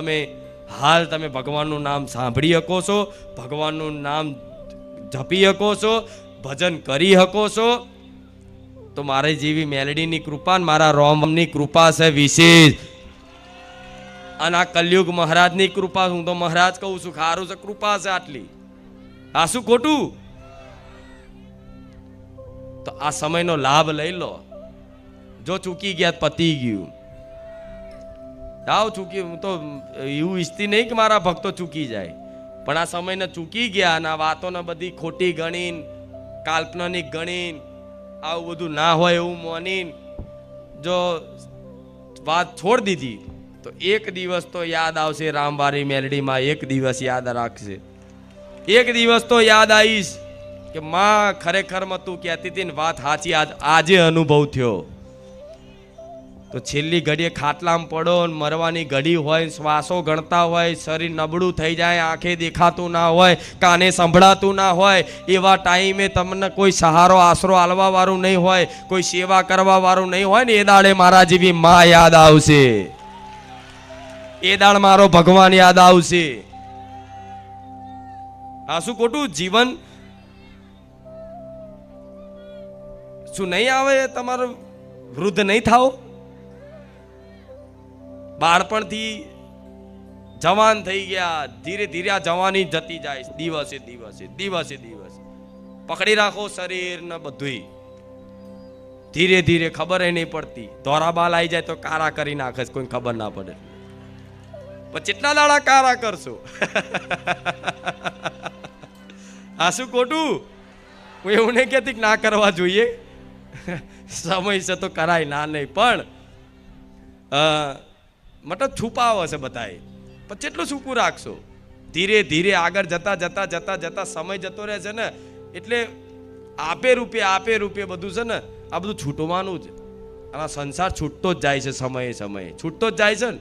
તમે ભગવાનનું નામ સાંભળી શકો છો, ભગવાનનું નામ જપી શકો છો, ભજન કરી શકો છો. તો મારી જેવી મેલડીની કૃપા, મારા રોમની કૃપા છે વિશેષ. અને આ કલયુગ મહારાજની કૃપા. હું તો મહારાજ કહું છું, ખારું છે, કૃપા છે આટલી. આ શું ખોટું? તો આ સમયનો લાભ લઈ લો. જો ચૂકી ગયા પતી ગયું. જાઓ ચૂકી. હું તો એવું ઈચ્છતી નહીં કે મારા ભક્તો ચૂકી જાય, પણ આ સમયને ચૂકી ગયા અને આ વાતોને બધી ખોટી ગણીન, કાલ્પનિક ગણીન, આવું બધું ના હોય એવું માનીન જો વાત છોડી દીધી તો એક દિવસ તો યાદ આવશે. રામવારી મેલડીમાં એક દિવસ યાદ રાખશે. એક દિવસ તો યાદ આવીશ કે માં ખરેખરમાં તું કહેતી હતી ને વાત સાચી. આજે અનુભવ થયો. તો છેલ્લી ઘડીએ ખાટલામાં પડો ને મરવાની ઘડી હોય, શ્વાસો ગણતા હોય, શરીર નબળું થઈ જાય, આંખે દેખાતું ના હોય, કાને સંભળાતું ના હોય, એવા ટાઈમે તમને કોઈ સહારો આશરો આલવા વાળું નહીં હોય, કોઈ સેવા કરવા વાળું નહીં હોય ને, એ દાડે મારા જેવી માં યાદ આવશે. એ દાડ મારો ભગવાન યાદ આવશે. આ શું ખોટું? જીવન શું નહીં આવે? તમારું વૃદ્ધ નહીં થાવ? બાળપણથી જવાન થઈ ગયા, ધીરે ધીરે આ જવાની જતી જાય દિવસે દિવસે દિવસે દિવસે. પકડી રાખો શરીર ને બધું. ધીરે ધીરે ખબર નહીં પડતી. ધોરા બાલ આવી જાય તો કારા કરી નાખે, કોઈ ખબર ના પડે. પણ કેટલા દાડા કારા કરશો? આ શું ખોટું? હું એવું નહીં કહેતી કે ના કરવા જોઈએ, સમય છે તો કરાય, ના નહીં. પણ મતલબ છુપાવો છે બધાએ, પણ કેટલું છૂપું રાખશો? ધીરે ધીરે આગળ જતા જતા જતા જતા સમય જતો રહે છે ને, એટલે આપે રૂપે બધું છે ને, આ બધું છૂટવાનું જ. અને સંસાર છૂટતો જ જાય છે, સમયે સમયે છૂટતો જ જાય છે ને.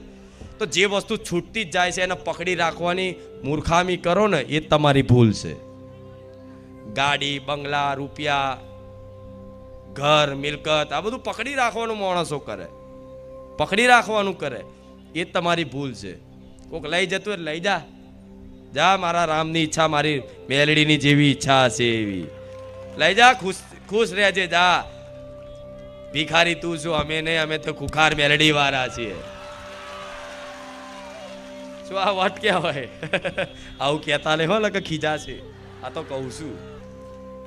તો જે વસ્તુ છૂટતી જ જાય છે એને પકડી રાખવાની મૂર્ખામી કરો ને, એ તમારી ભૂલ છે. ગાડી, બંગલા, રૂપિયા, ઘર, મિલકત, આ બધું પકડી રાખવાનું માણસો કરે, પકડી રાખવાનું કરે, એ તમારી ભૂલ છે. કોઈક લઈ જતું એટલે લઈ જા, જા, મારા રામની ઈચ્છા મારી મેલડીની જેવી ઈચ્છા હશે એવી લઈ જા, ખુશ રહેજે, જા. ભિખારી તું શું, અમે નહીં, અમે તો ખુખાર મેલડી વાળા છીએ. શું આ વાત ક્યાં હોય? આવું કહેતા નહીં હો, કે ખીજા છે. આ તો કહું છું,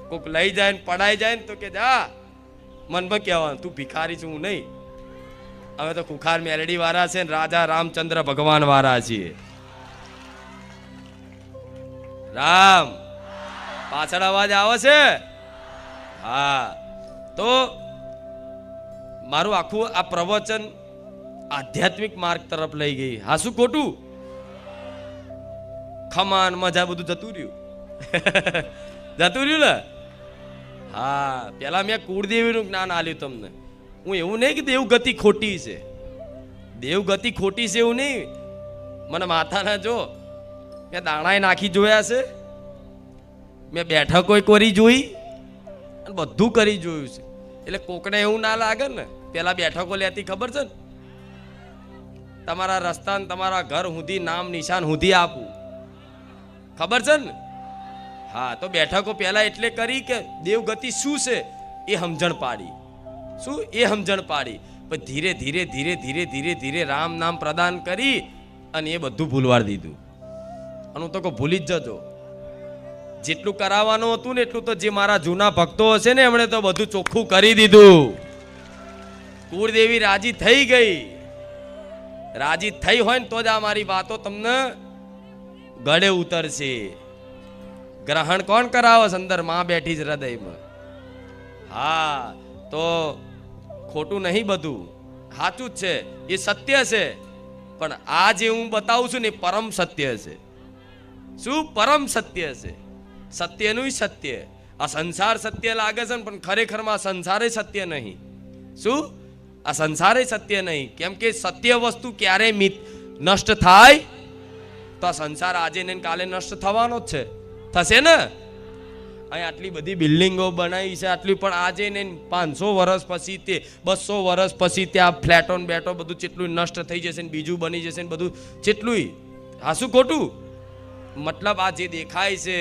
કોઈક લઈ જાય ને પડાઈ જાય ને તો કે જા, મનમાં કહેવાનું તું ભિખારી છું, હું નહીં, અમે તો ખુખાર મેલડી વાળા છે ને રાજા રામચંદ્ર ભગવાન વાળા છીએ. રામ પાછળ અવાજ આવે છે? હા. તો મારું આખું આ પ્રવચન આધ્યાત્મિક માર્ગ તરફ લઈ ગઈ. હા શું ખોટું? ખમાન મજા બધું જતું રહ્યું. જતું રહ્યું ને? હા. પેલા મેં કુળદેવીનું જ્ઞાન આલ્યું તમને. હું એવું નહીં કે દેવગતિ ખોટી છે, દેવગતિ ખોટી છે એવું નહીં. મને માથાના જો મેં દાણાએ નાખી જોયા છે, મેં બેઠકો કરી જોઈ અને બધું કરી જોયું છે. એટલે કોકને એવું ના લાગે ને, પેલા બેઠકો લેતી ખબર છે ને, તમારા રસ્તા ને તમારા ઘર સુધી નામ નિશાન સુધી આપું, ખબર છે ને? હા. તો બેઠકો પેલા એટલે કરી કે દેવગતિ શું છે એ સમજણ પાડી. શું એ સમજણ પાડી? પણ ધીરે ધીરે ધીરે ધીરે ધીરે ધીરે રામ નામ પ્રદાન કરી અને એ બધું ભૂલવાડી દીધું. અને હું તો કહું ભૂલી જ જજો. જેટલું કરાવવાનું હતું ને એટલું તો જે મારા જૂના ભક્તો હશે ને એમણે તો બધું ચોખ્ખું કરી દીધું. કુળદેવી રાજી થઈ ગઈ. રાજી થઈ હોય ને તો જ આ મારી વાતો તમને ગળે ઉતરશે. ગ્રહણ કોણ કરાવે? અંદર માં બેઠી જ હૃદયમાં. હા. તો ખોટું નહીં, બધું સાચું જ છે, એ સત્ય છે. પણ આ જે હું બતાવું છું ને એ પરમ સત્ય છે. શું? પરમ સત્ય છે. સત્યનું સત્ય. આ સંસાર સત્ય લાગે છે પણ ખરેખરમાં સંસારે સત્ય નહીં. શું? આ સંસારે સત્ય નહીં. કેમ કે સત્ય વસ્તુ ક્યારે નષ્ટ થાય? તો આ સંસાર આજે ને કાલે નષ્ટ થવાનો જ છે. થશે ને? અહીં આટલી બધી બિલ્ડિંગો બનાવી છે, આટલી, પણ આજે ને 500 વર્ષ પછી, તે 200 વર્ષ પછી ત્યાં ફ્લેટો બેટો બધું કેટલું નષ્ટ થઈ જશે ને બીજું બની જશે ને બધું કેટલું. આ શું ખોટું? મતલબ આ જે દેખાય છે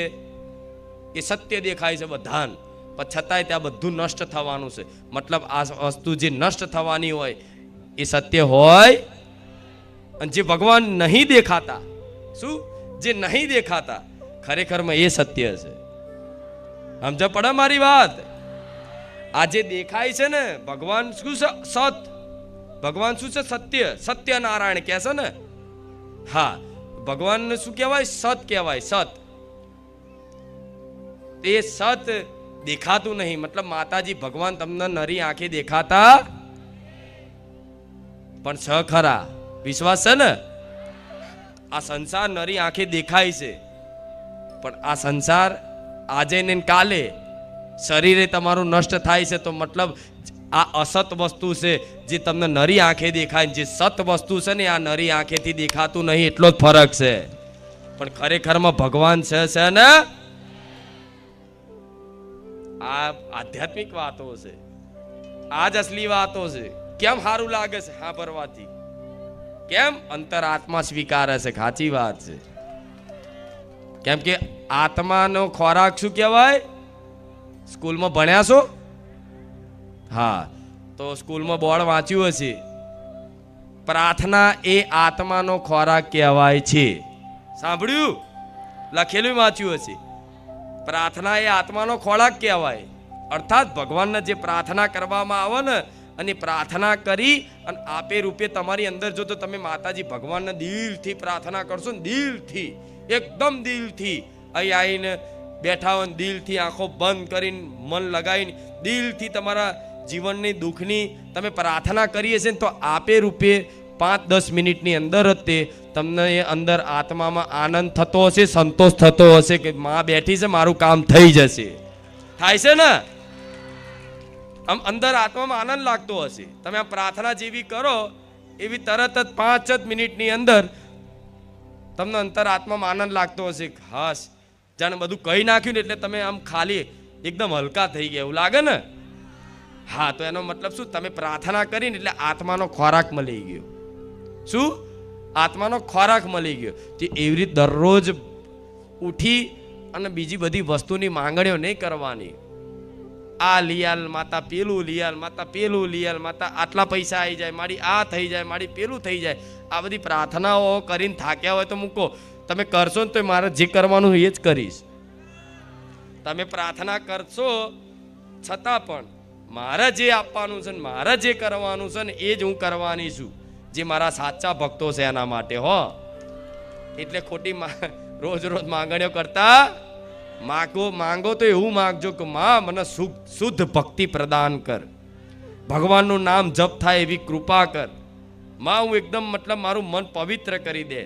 એ સત્ય દેખાય છે બધાને, પણ છતાંય ત્યાં બધું નષ્ટ થવાનું છે. મતલબ આ વસ્તુ જે નષ્ટ થવાની હોય એ સત્ય હોય? અને જે ભગવાન નહીં દેખાતા, શું જે નહીં દેખાતા, ખરેખરમાં એ સત્ય છે. સમજ પડે મારી વાત? આ જે દેખાય છે ને ભગવાન શું છે? સત. ભગવાન શું છે? સત્ય. સત્યનારાયણ કહે છે ને. હા, ભગવાનને શું કહેવાય? સત કહેવાય. સત. તે સત દેખાતું નહીં. મતલબ માતાજી ભગવાન તમને નરી આંખે દેખાતા પણ છ ખરા. વિશ્વાસ છે ને? આ સંસાર નરી આંખે દેખાય છે, પણ આ સંસાર આજે ને કાલે શરીરે તમારું નષ્ટ થાય છે. તો મતલબ આ અસત વસ્તુ છે જે તમને નરી આંખે દેખાય, જે સત વસ્તુ છે ને આ નરી આંખેથી દેખાતું નહીં. એટલો જ ફરક છે. પણ ખરેખરમાં ભગવાન છે ને. આ આધ્યાત્મિક વાતો છે, આ જ અસલી વાતો છે. કેમ સારું લાગે છે હા ભરવાથી? કેમ? અંતર આત્મા સ્વીકારે છે. સાચી વાત છે. કેમ કે આત્માનો ખોરાક શું કહેવાય? સ્કૂલમાં ભણ્યા છો? હા, તો સ્કૂલમાં બોર્ડ વાંચ્યું હશે, પ્રાર્થના એ આત્માનો ખોરાક કહેવાય છે. સાંભળ્યું? લખેલું વાંચ્યું હશે. પ્રાર્થના એ આત્માનો ખોરાક કહેવાય. અર્થાત ભગવાનને જે પ્રાર્થના કરવામાં આવે ને, અને પ્રાર્થના કરી અને આપે રૂપે તમારી અંદર જો તો તમે માતાજી ભગવાનને દિલથી પ્રાર્થના કરશો ને, દિલથી, એકદમ દિલથી, અહીં આવીને બેઠા હોય દિલથી, આંખો બંધ કરીને, મન લગાવીને દિલથી તમારા જીવનની દુઃખની તમે પ્રાર્થના કરીએ છે ને, તો આપે રૂપે 5-10 મિનિટની અંદર જ તે તમને એ અંદર આત્મામાં આનંદ થતો હશે, સંતોષ થતો હશે કે માં બેઠી છે, મારું કામ થઈ જશે. થાય છે ને? આમ અંદર આત્મામાં આનંદ લાગતો હશે. તમે આ પ્રાર્થના જેવી કરો એવી તરત જ 5 જ મિનિટની અંદર તમને અંતર આત્મામાં આનંદ લાગતો હશે. હાસ, જાણે બધું કહી નાખ્યું ને એટલે તમે આમ ખાલી એકદમ હલકા થઈ ગયા એવું લાગે ને. હા, તો એનો મતલબ શું? તમે પ્રાર્થના કરીને એટલે આત્માનો ખોરાક મળી ગયો. શું? આત્માનો ખોરાક મળી ગયો. તે એવી રીતે દરરોજ ઉઠી અને બીજી બધી વસ્તુની માંગણીઓ નહીં કરવાની. આ લિયાલ માતા, પેલું લિયાલ માતા, પેલું લિયાલ માતા, આટલા પૈસા આવી જાય, મારી આ થઈ જાય, મારી પેલું થઈ જાય. આ બધી પ્રાર્થનાઓ કરીને થાક્યા હોય તો મૂકો. તમે કરશો ને તો મારે જે કરવાનું એ જ કરીશ. તમે પ્રાર્થના કરશો છતાં પણ મારે જે આપવાનું છે ને મારે જે કરવાનું છે ને એ જ હું કરવાની છું. જે મારા સાચા ભક્તો છે એના માટે હો. એટલે ખોટી રોજ રોજ માંગણીઓ કરતા માંગો તો એવું માંગજો કે માં મને શુદ્ધ ભક્તિ પ્રદાન કર, ભગવાનનું નામ જપ થાય એવી કૃપા કર માં. હું એકદમ મતલબ મારું મન પવિત્ર કરી દે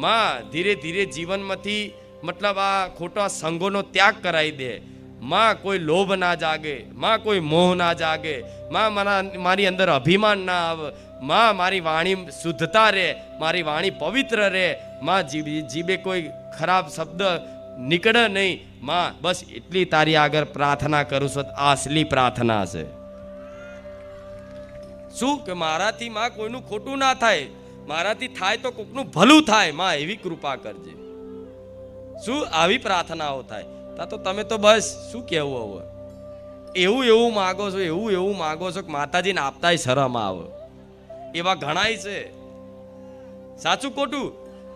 માં. ધીરે ધીરે જીવનમાંથી મતલબ આ ખોટા સંગોનો ત્યાગ કરાવી દે માં. કોઈ લોભ ના જાગે માં, કોઈ મોહ ના જાગે માં. મારી અંદર અભિમાન ના આવે માં. મારી વાણી શુદ્ધતા રહે, મારી વાણી પવિત્ર રહે માં. જીભે કોઈ ખરાબ શબ્દ નીકળે નહીં માં. બસ એટલી તારી આગળ પ્રાર્થના કરું છું. આ અસલી પ્રાર્થના છે. શું કે મારાથી માં કોઈનું ખોટું ના થાય, મારાથી થાય તો કોકનું ભલું થાય માં, એવી કૃપા કરજે. શું આવી પ્રાર્થનાઓ થાય? તો તમે તો બસ શું કહેવું હવે? એવું માગો છો, એવું માગો છો કે માતાજીને આપતાય શરમ આવે. એવા ઘણાય છે. સાચું ખોટું?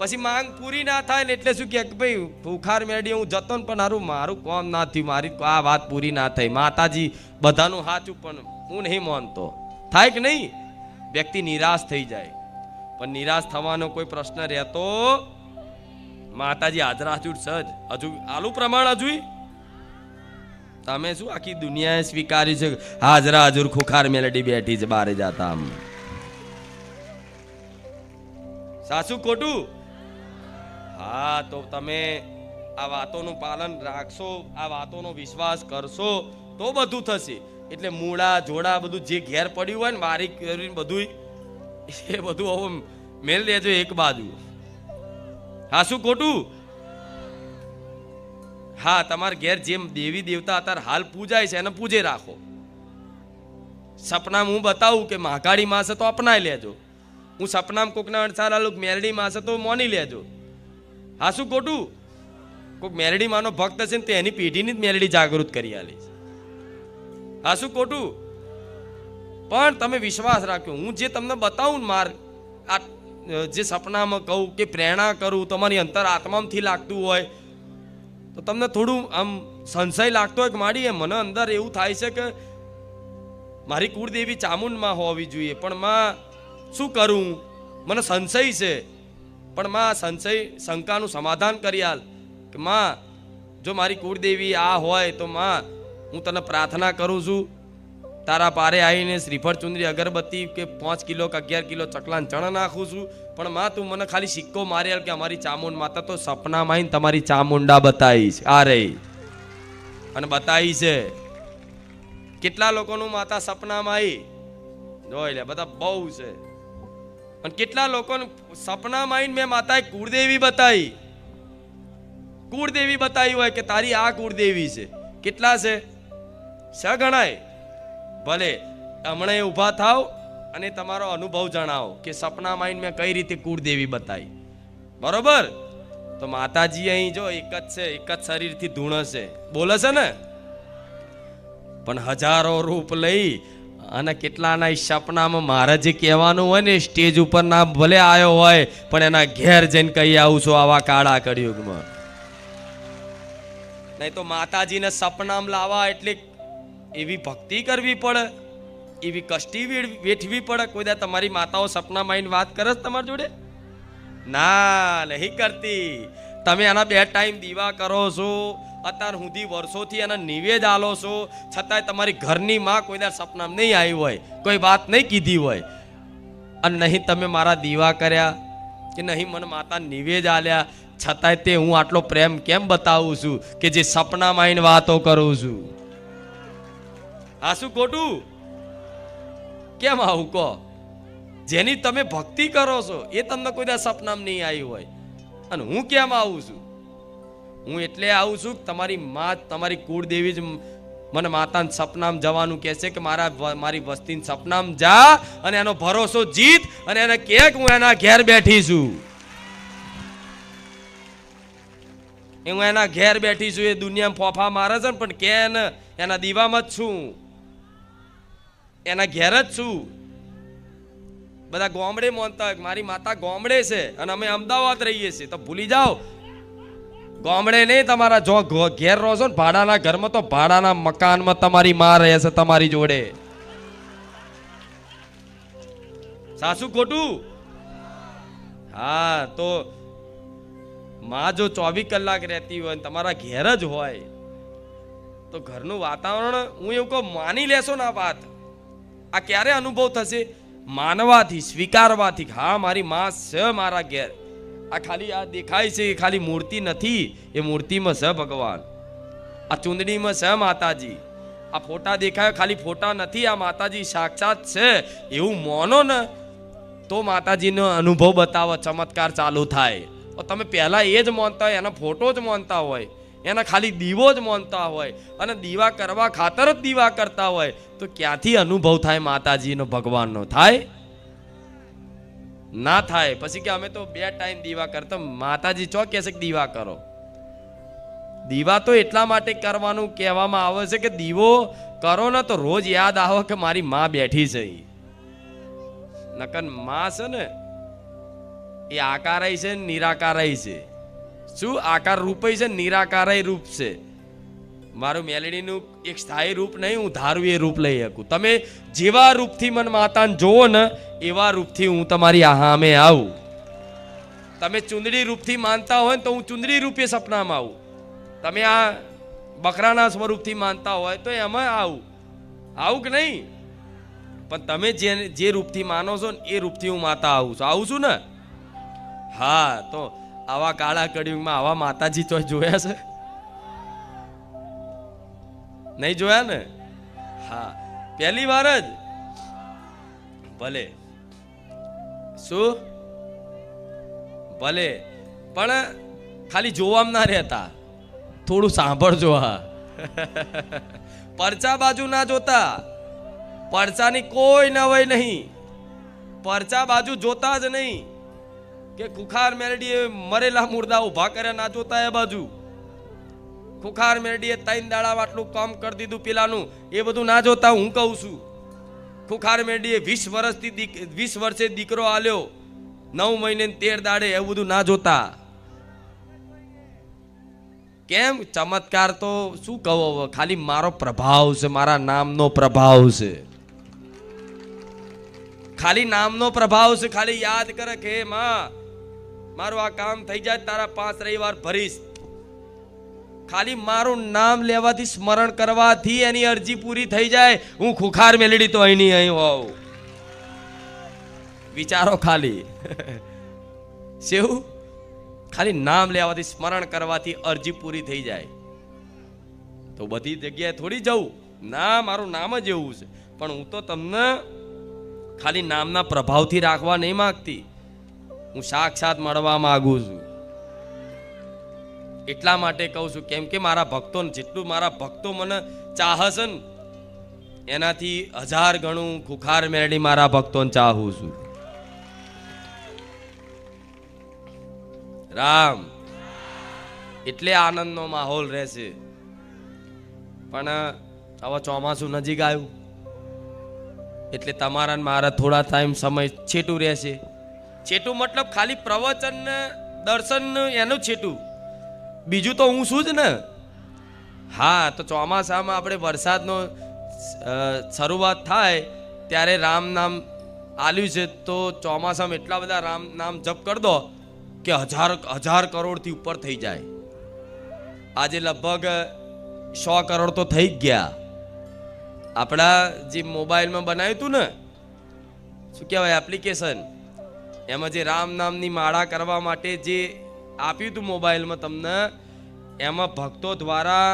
પછી માંગ પૂરી ના થાય ને એટલે શું કે ભાઈ ભૂખાર મેળી હું જતો ને પણ મારું કોમ ના થયું, મારી આ વાત પૂરી ના થઈ. માતાજી બધાનું સાચું પણ હું નહીં માનતો. થાય કે નહીં? વ્યક્તિ નિરાશ થઈ જાય. પણ નિરાશ થવાનો કોઈ પ્રશ્ન રહેતો માતાજી હાજરા હજુર સજ હજુ આલું પ્રમાણ હજુ તમે શું આખી દુનિયાએ સ્વીકાર્યું છે હાજરા હજુર ખુખાર મેલડી બેઠી છે બારે જાતા. આમ સાચું ખોટું? હા, તો તમે આ વાતોનું પાલન રાખશો, આ વાતોનો વિશ્વાસ કરશો તો બધું થશે. એટલે મૂળા જોડા બધું જે ઘેર પડ્યું હોય ને બારીક કરીને બધું એ બધું હવે મેલ દેજો એક બાજુ. હા, શું ખોટું? હા, તમારા ઘેર જેમ દેવી દેવતા અત્યારે હાલ પૂજાય છે એને પૂજે રાખો. સપનામાં હું બતાવું કે મહાકાળી માં છે તો અપનાવી લેજો. હું સપનામાં કોકના અણસાર આલું મેરડી માં છે તો મોની લેજો. હા, શું ખોટું? કોઈક મેરડી માનો ભક્ત છે ને તે એની પેઢીની જ મેરડી જાગૃત કરી આલી છે. હા, શું ખોટું? પણ તમે વિશ્વાસ રાખ્યો. હું જે તમને બતાવું ને જે સપનામાં કહું કે પ્રેરણા કરું, તમારી અંતર આત્મામાંથી લાગતું હોય તો તમને થોડું આમ સંશય લાગતો હોય કે મારી મને અંદર એવું થાય છે કે મારી કુળદેવી ચામુંડમાં હોવી જોઈએ, પણ માં શું કરું, મને સંશય છે. પણ માં સંશય શંકાનું સમાધાન કરી આલ કે માં જો મારી કુળદેવી આ હોય તો માં હું તને પ્રાર્થના કરું છું, તારા પારે આવીને શ્રીફળ ચુંદરી અગરબત્તી કે 5 કિલો કે 11 કિલો ચકલાન ચણા નાખું છું, પણ માં તું મને ખાલી સિક્કો મારી આલ કે અમારી ચામુંડ માતા તો સપનામાં આવીને તમારી ચામુંડા બતાવી છે આ રહી અને બતાવી છે. કેટલા લોકોનું માતા સપનામાં આવી જોઈ લે, બધા બહુ છે. અને કેટલા લોકોને સપનામાં આવીને મેં માતાએ કુળદેવી બતાવી, કુળદેવી બતાવી હોય કે તારી આ કુળદેવી છે. કેટલા છે? ગણાય. ભલે હમણાં ઊભા થાવ અને તમારો અનુભવ જણાવો કે સપનામાં આવીને મેં કઈ રીતે કુળદેવી બતાવી. બરોબર? તો માતાજી અહીં જો એક જ છે, એક જ શરીરથી ધૂણ છે, બોલે છે ને, પણ હજારો રૂપ લઈ અને કેટલાના સપનામાં મારે જે કહેવાનું હોય ને સ્ટેજ ઉપર ના ભલે આવ્યો હોય પણ એના ઘેર જઈને કહી આવું છું આવા કાળા કળિયુગમાં. નહીં તો માતાજીને સપનામાં લાવવા એટલે એવી ભક્તિ કરવી પડે, એવી કષ્ટી વેઠવી પડે. કોઈ દા તમારી માતાઓ સપનામાં આવીને વાત કરે છે તમારી જોડે? ના, નહીં કરતી. તમે એના 2 ટાઈમ દીવા કરો છો, અત્યાર સુધી વર્ષોથી એના નિવેદ આલો છો, છતાંય તમારી ઘરની માં કોઈ દર સપનામાં નહીં આવી હોય, કોઈ વાત નહીં કીધી હોય, અને નહીં તમે મારા દીવા કર્યા કે નહીં મને માતા નિવેદ આલ્યા, છતાંય તે હું આટલો પ્રેમ કેમ બતાવું છું કે જે સપનામાં આવીને વાતો કરું છું? આ શું ખોટું? કેમ આવું કહો? જેની તમે ભક્તિ કરો છો એ તમને કોઈ દર સપનામાં નહીં આવી હોય, અને હું કેમ આવું છું? હું એટલે આવું છું કે તમારી માં, તમારી કુળદેવી જ મને માતાના સપનામાં જવાનું કહે છે કે મારી વસ્તીના સપનામાં જા અને એનો ભરોસો જીત અને એને કહે કે હું એના ઘેર બેઠી છું, હું એના ઘેર બેઠી છું. એ દુનિયામાં ફોફા મારે છે પણ કે એના દીવામાં જ છું, એના ઘેર જ છું. બધા ગામડે માનતા હોય મારી માતા ગામડે છે અને અમે અમદાવાદ રહીએ છીએ, તો ભૂલી જાઓ ગામડે નહીં, તમારા જો ઘેર રહો છો ને ભાડાના ઘરમાં, તો ભાડાના મકાનમાં તમારી માં રહે છે તમારી જોડે. સાસુ ખોટું? હા, તો માં જો 24 કલાક રહેતી હોય તમારા ઘેર જ હોય તો ઘરનું વાતાવરણ, હું એવું કહું, માની લેશો ને આ વાત, આ ક્યારે અનુભવ થશે? માનવાથી, સ્વીકારવાથી. હા, મારી માં છે મારા ઘેર. આ ખાલી આ દેખાય છે એ ખાલી મૂર્તિ નથી, એ મૂર્તિમાં છે ભગવાન. આ ચુંદડીમાં છે માતાજી. આ ફોટા દેખાય ખાલી ફોટા નથી, આ માતાજી સાક્ષાત છે એવું માનો ને તો માતાજીનો અનુભવ બતાવો, ચમત્કાર ચાલુ થાય. તમે પહેલા એ જ માનતા હોય, એના ફોટો જ માનતા હોય, એના ખાલી દીવો જ માનતા હોય અને દીવા કરવા ખાતર જ દીવા કરતા હોય, તો ક્યાંથી અનુભવ થાય માતાજીનો, ભગવાનનો? થાય ના થાય. પછી કે અમે તો 2 ટાઈમ દીવા કરતા. માતાજી ચો કહે છે કે દીવા કરો? દીવા તો એટલા માટે કરવાનું કહેવામાં આવે છે કે દીવો કરો ને તો રોજ યાદ આવે કે મારી માં બેઠી છે. નકન માં છે ને એ આકારાય છે, નિરાકારાય છે. શું? આકાર રૂપય છે, નિરાકારાય રૂપ છે. મારું મેલડીનું એક સ્થાયી રૂપ નહીં, હું ધારું એ રૂપ લઈ શકું. તમે જેવા રૂપથી મને માતાને જોવો ને એવા રૂપથી હું તમારી સામે આવું. તમે ચુંદડી રૂપથી માનતા હોય તો હું ચુંદડી રૂપે સપનામાં આવું. તમે આ બકરાના સ્વરૂપથી માનતા હોય તો એમાં આવું કે નહીં? પણ તમે જે રૂપથી માનો છો ને એ રૂપથી હું માતા આવું છું ને. હા, તો આવા કાળા કળિયુગમાં આવા માતાજી તો જોયા છે? નહીં જોયા ને? હા, પહેલી વાર જ. ભલે શું? ભલે, પણ ખાલી જોવામાં ના રહેતા, થોડું સાંભળજો. હા, પરચા બાજુ ના જોતા. પરચાની કોઈ નવાઈ નહીં. પરચા બાજુ જોતા જ નહીં કે ખુખાર મેલડીએ મરેલા મુર્દા ઉભા કર્યા, ના જોતા એ બાજુ. ખુખાર મેલડીએ 3 દાડા આટલું કામ કરી દીધું પેલાનું, એ બધું ના જોતા. હું કહું છું ખુખાર મેલડીએ 20 વર્ષે દીકરો આલ્યો 9 મહિને 13 દાડે એવું બધું ના જોતા. કેમ? ચમત્કાર તો શું કહો, ખાલી મારો પ્રભાવ છે, મારા નામનો પ્રભાવ છે, ખાલી નામનો પ્રભાવ છે. ખાલી યાદ કરે કે માં મારું આ કામ થઈ જાય, તારા 5 રવિવાર ભરીશ. ખાલી મારું નામ લેવાથી, સ્મરણ કરવાથી એની અરજી પૂરી થઈ જાય. હું ખુખાર મેલડી તો અહીં અહીં હોઉં. વિચારો ખાલી શું? ખાલી નામ લેવાથી, સ્મરણ કરવાથી અરજી પૂરી થઈ જાય. તો બધી જગ્યાએ થોડી જવું ના, મારું નામ જ એવું છે. પણ હું તો તમને ખાલી નામના પ્રભાવથી રાખવા નહીં માંગતી, હું સાક્ષાત મળવા માંગુ છું. એટલા માટે કહું છું, કેમ કે મારા ભક્તો, જેટલું મારા ભક્તો મને ચાહશે ને એનાથી 1000 ગણું ખુખાર મેળડી મારા ભક્તોને ચાહું છું. રામ એટલે આનંદનો માહોલ રહેશે. પણ હવે ચોમાસું નજીક આવ્યું એટલે તમારા મારા થોડા ટાઈમ સમય છેટું રહેશે. છેટું મતલબ ખાલી પ્રવચન ને દર્શન એનું છેટું, બીજું તો હું શું જ ને. હા, તો ચોમાસામાં આપણે વરસાદનો શરૂઆત થાય ત્યારે રામ નામ આલ્યું છે, તો ચોમાસામાં એટલા બધા રામ નામ જપ કરી દો કે 1000 કરોડથી ઉપર થઈ જાય. આજે લગભગ 100 કરોડ તો થઈ જ ગયા. આપણા જે મોબાઈલમાં બનાવ્યું હતું ને, શું કહેવાય, એપ્લિકેશન, એમાં જે રામ નામની માળા કરવા માટે જે આપ્યું હતું મોબાઈલમાં તમને, એમાં ભક્તો દ્વારા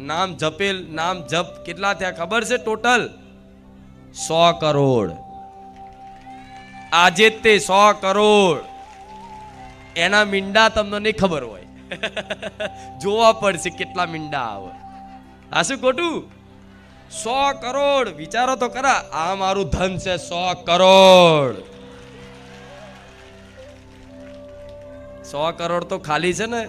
નામ જપેલ, નામ જપ કેટલા થયા ખબર છે? ટોટલ 100 કરોડ. આજે તે 100 કરોડ. એના મીંડા તમને નહીં ખબર હોય, જોવા પડશે કેટલા મીંડા આવે. આ શું ખોટું? 100 કરોડ. વિચારો તો ખરા, આ મારું ધન છે 100 કરોડ. 100 કરોડ તો ખાલી છે ને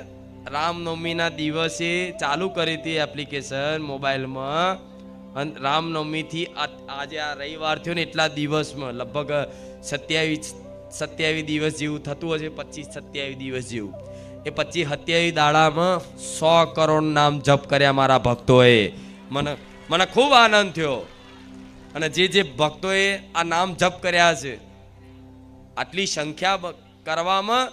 રામનવમીના દિવસે ચાલુ કરી હતી એપ્લિકેશન મોબાઈલમાં. અને રામનવમીથી આજે આ રવિવાર થયો ને એટલા દિવસમાં લગભગ 27 દિવસ જેવું થતું હશે, 25-27 દિવસ જેવું. એ 25-27 દાડામાં 100 કરોડ નામ જપ કર્યા મારા ભક્તોએ. મને ખૂબ આનંદ થયો. અને જે ભક્તોએ આ નામ જપ કર્યા છે, આટલી સંખ્યા કરવામાં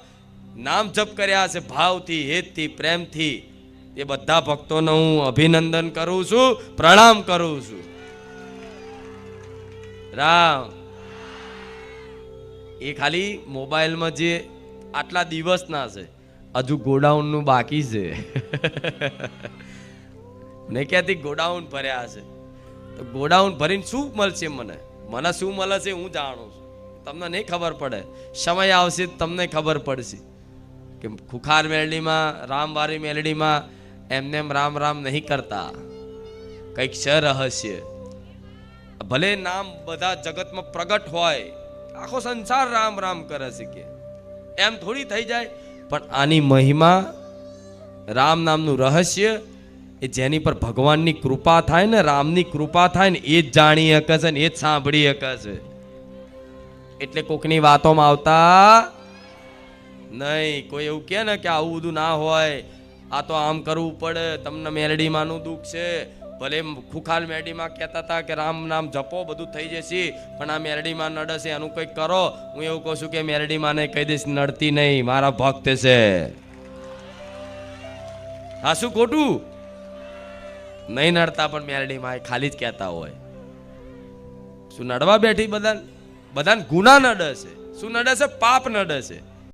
નામ જપ કર્યા છે ભાવથી, હેતથી, પ્રેમથી, એ બધા ભક્તોને હું અભિનંદન કરું છું, પ્રણામ કરું છું. રામ એ ખાલી મોબાઈલમાં જે આટલા દિવસના છે, હજુ ગોડાઉનનું બાકી છે. ને ક્યાંથી ગોડાઉન ભર્યા છે, તો ગોડાઉન ભરીને શું મળશે? મને શું મળે છે હું જાણું છું, તમને નહીં ખબર પડે. સમય આવશે તમને ખબર પડશે કે ખુખાર મેલડીમાં, રામવારી મેલડીમાં એમને રામ રામ નહીં કરતા, કંઈક છે રહસ્ય. ભલે નામ બધા જગતમાં પ્રગટ હોય, આખો સંસાર રામ રામ કરે છે કે એમ થોડી થઈ જાય. પણ આની મહિમા, રામ નામનું રહસ્ય, એ જેની પર ભગવાનની કૃપા થાય ને, રામની કૃપા થાય ને, એ જ જાણી શકે છે ને એ જ સાંભળી શકે છે. એટલે કોકની વાતોમાં આવતા નહીં. કોઈ એવું કહે ને કે આવું બધું ના હોય, આ તો આમ કરવું પડે, તમને મેલડીમાંનું દુઃખ છે. ભલે ખુખાલ મેલડીમાં કહેતા હતા કે રામ નામ જપો બધું થઈ જશે, પણ આ મેલડીમાં નડશે, એનું કંઈક કરો. હું એવું કહું છું કે મેલડીમાંને કહી દઈશ, નડતી નહીં, મારા ભક્ત છે. હા, શું ખોટું? નહીં નડતા, પણ મેલડીમાં ખાલી જ કહેતા હોય. શું નડવા બેઠી? બધાને ગુના નડે છે. શું નડે છે? પાપ નડે છે.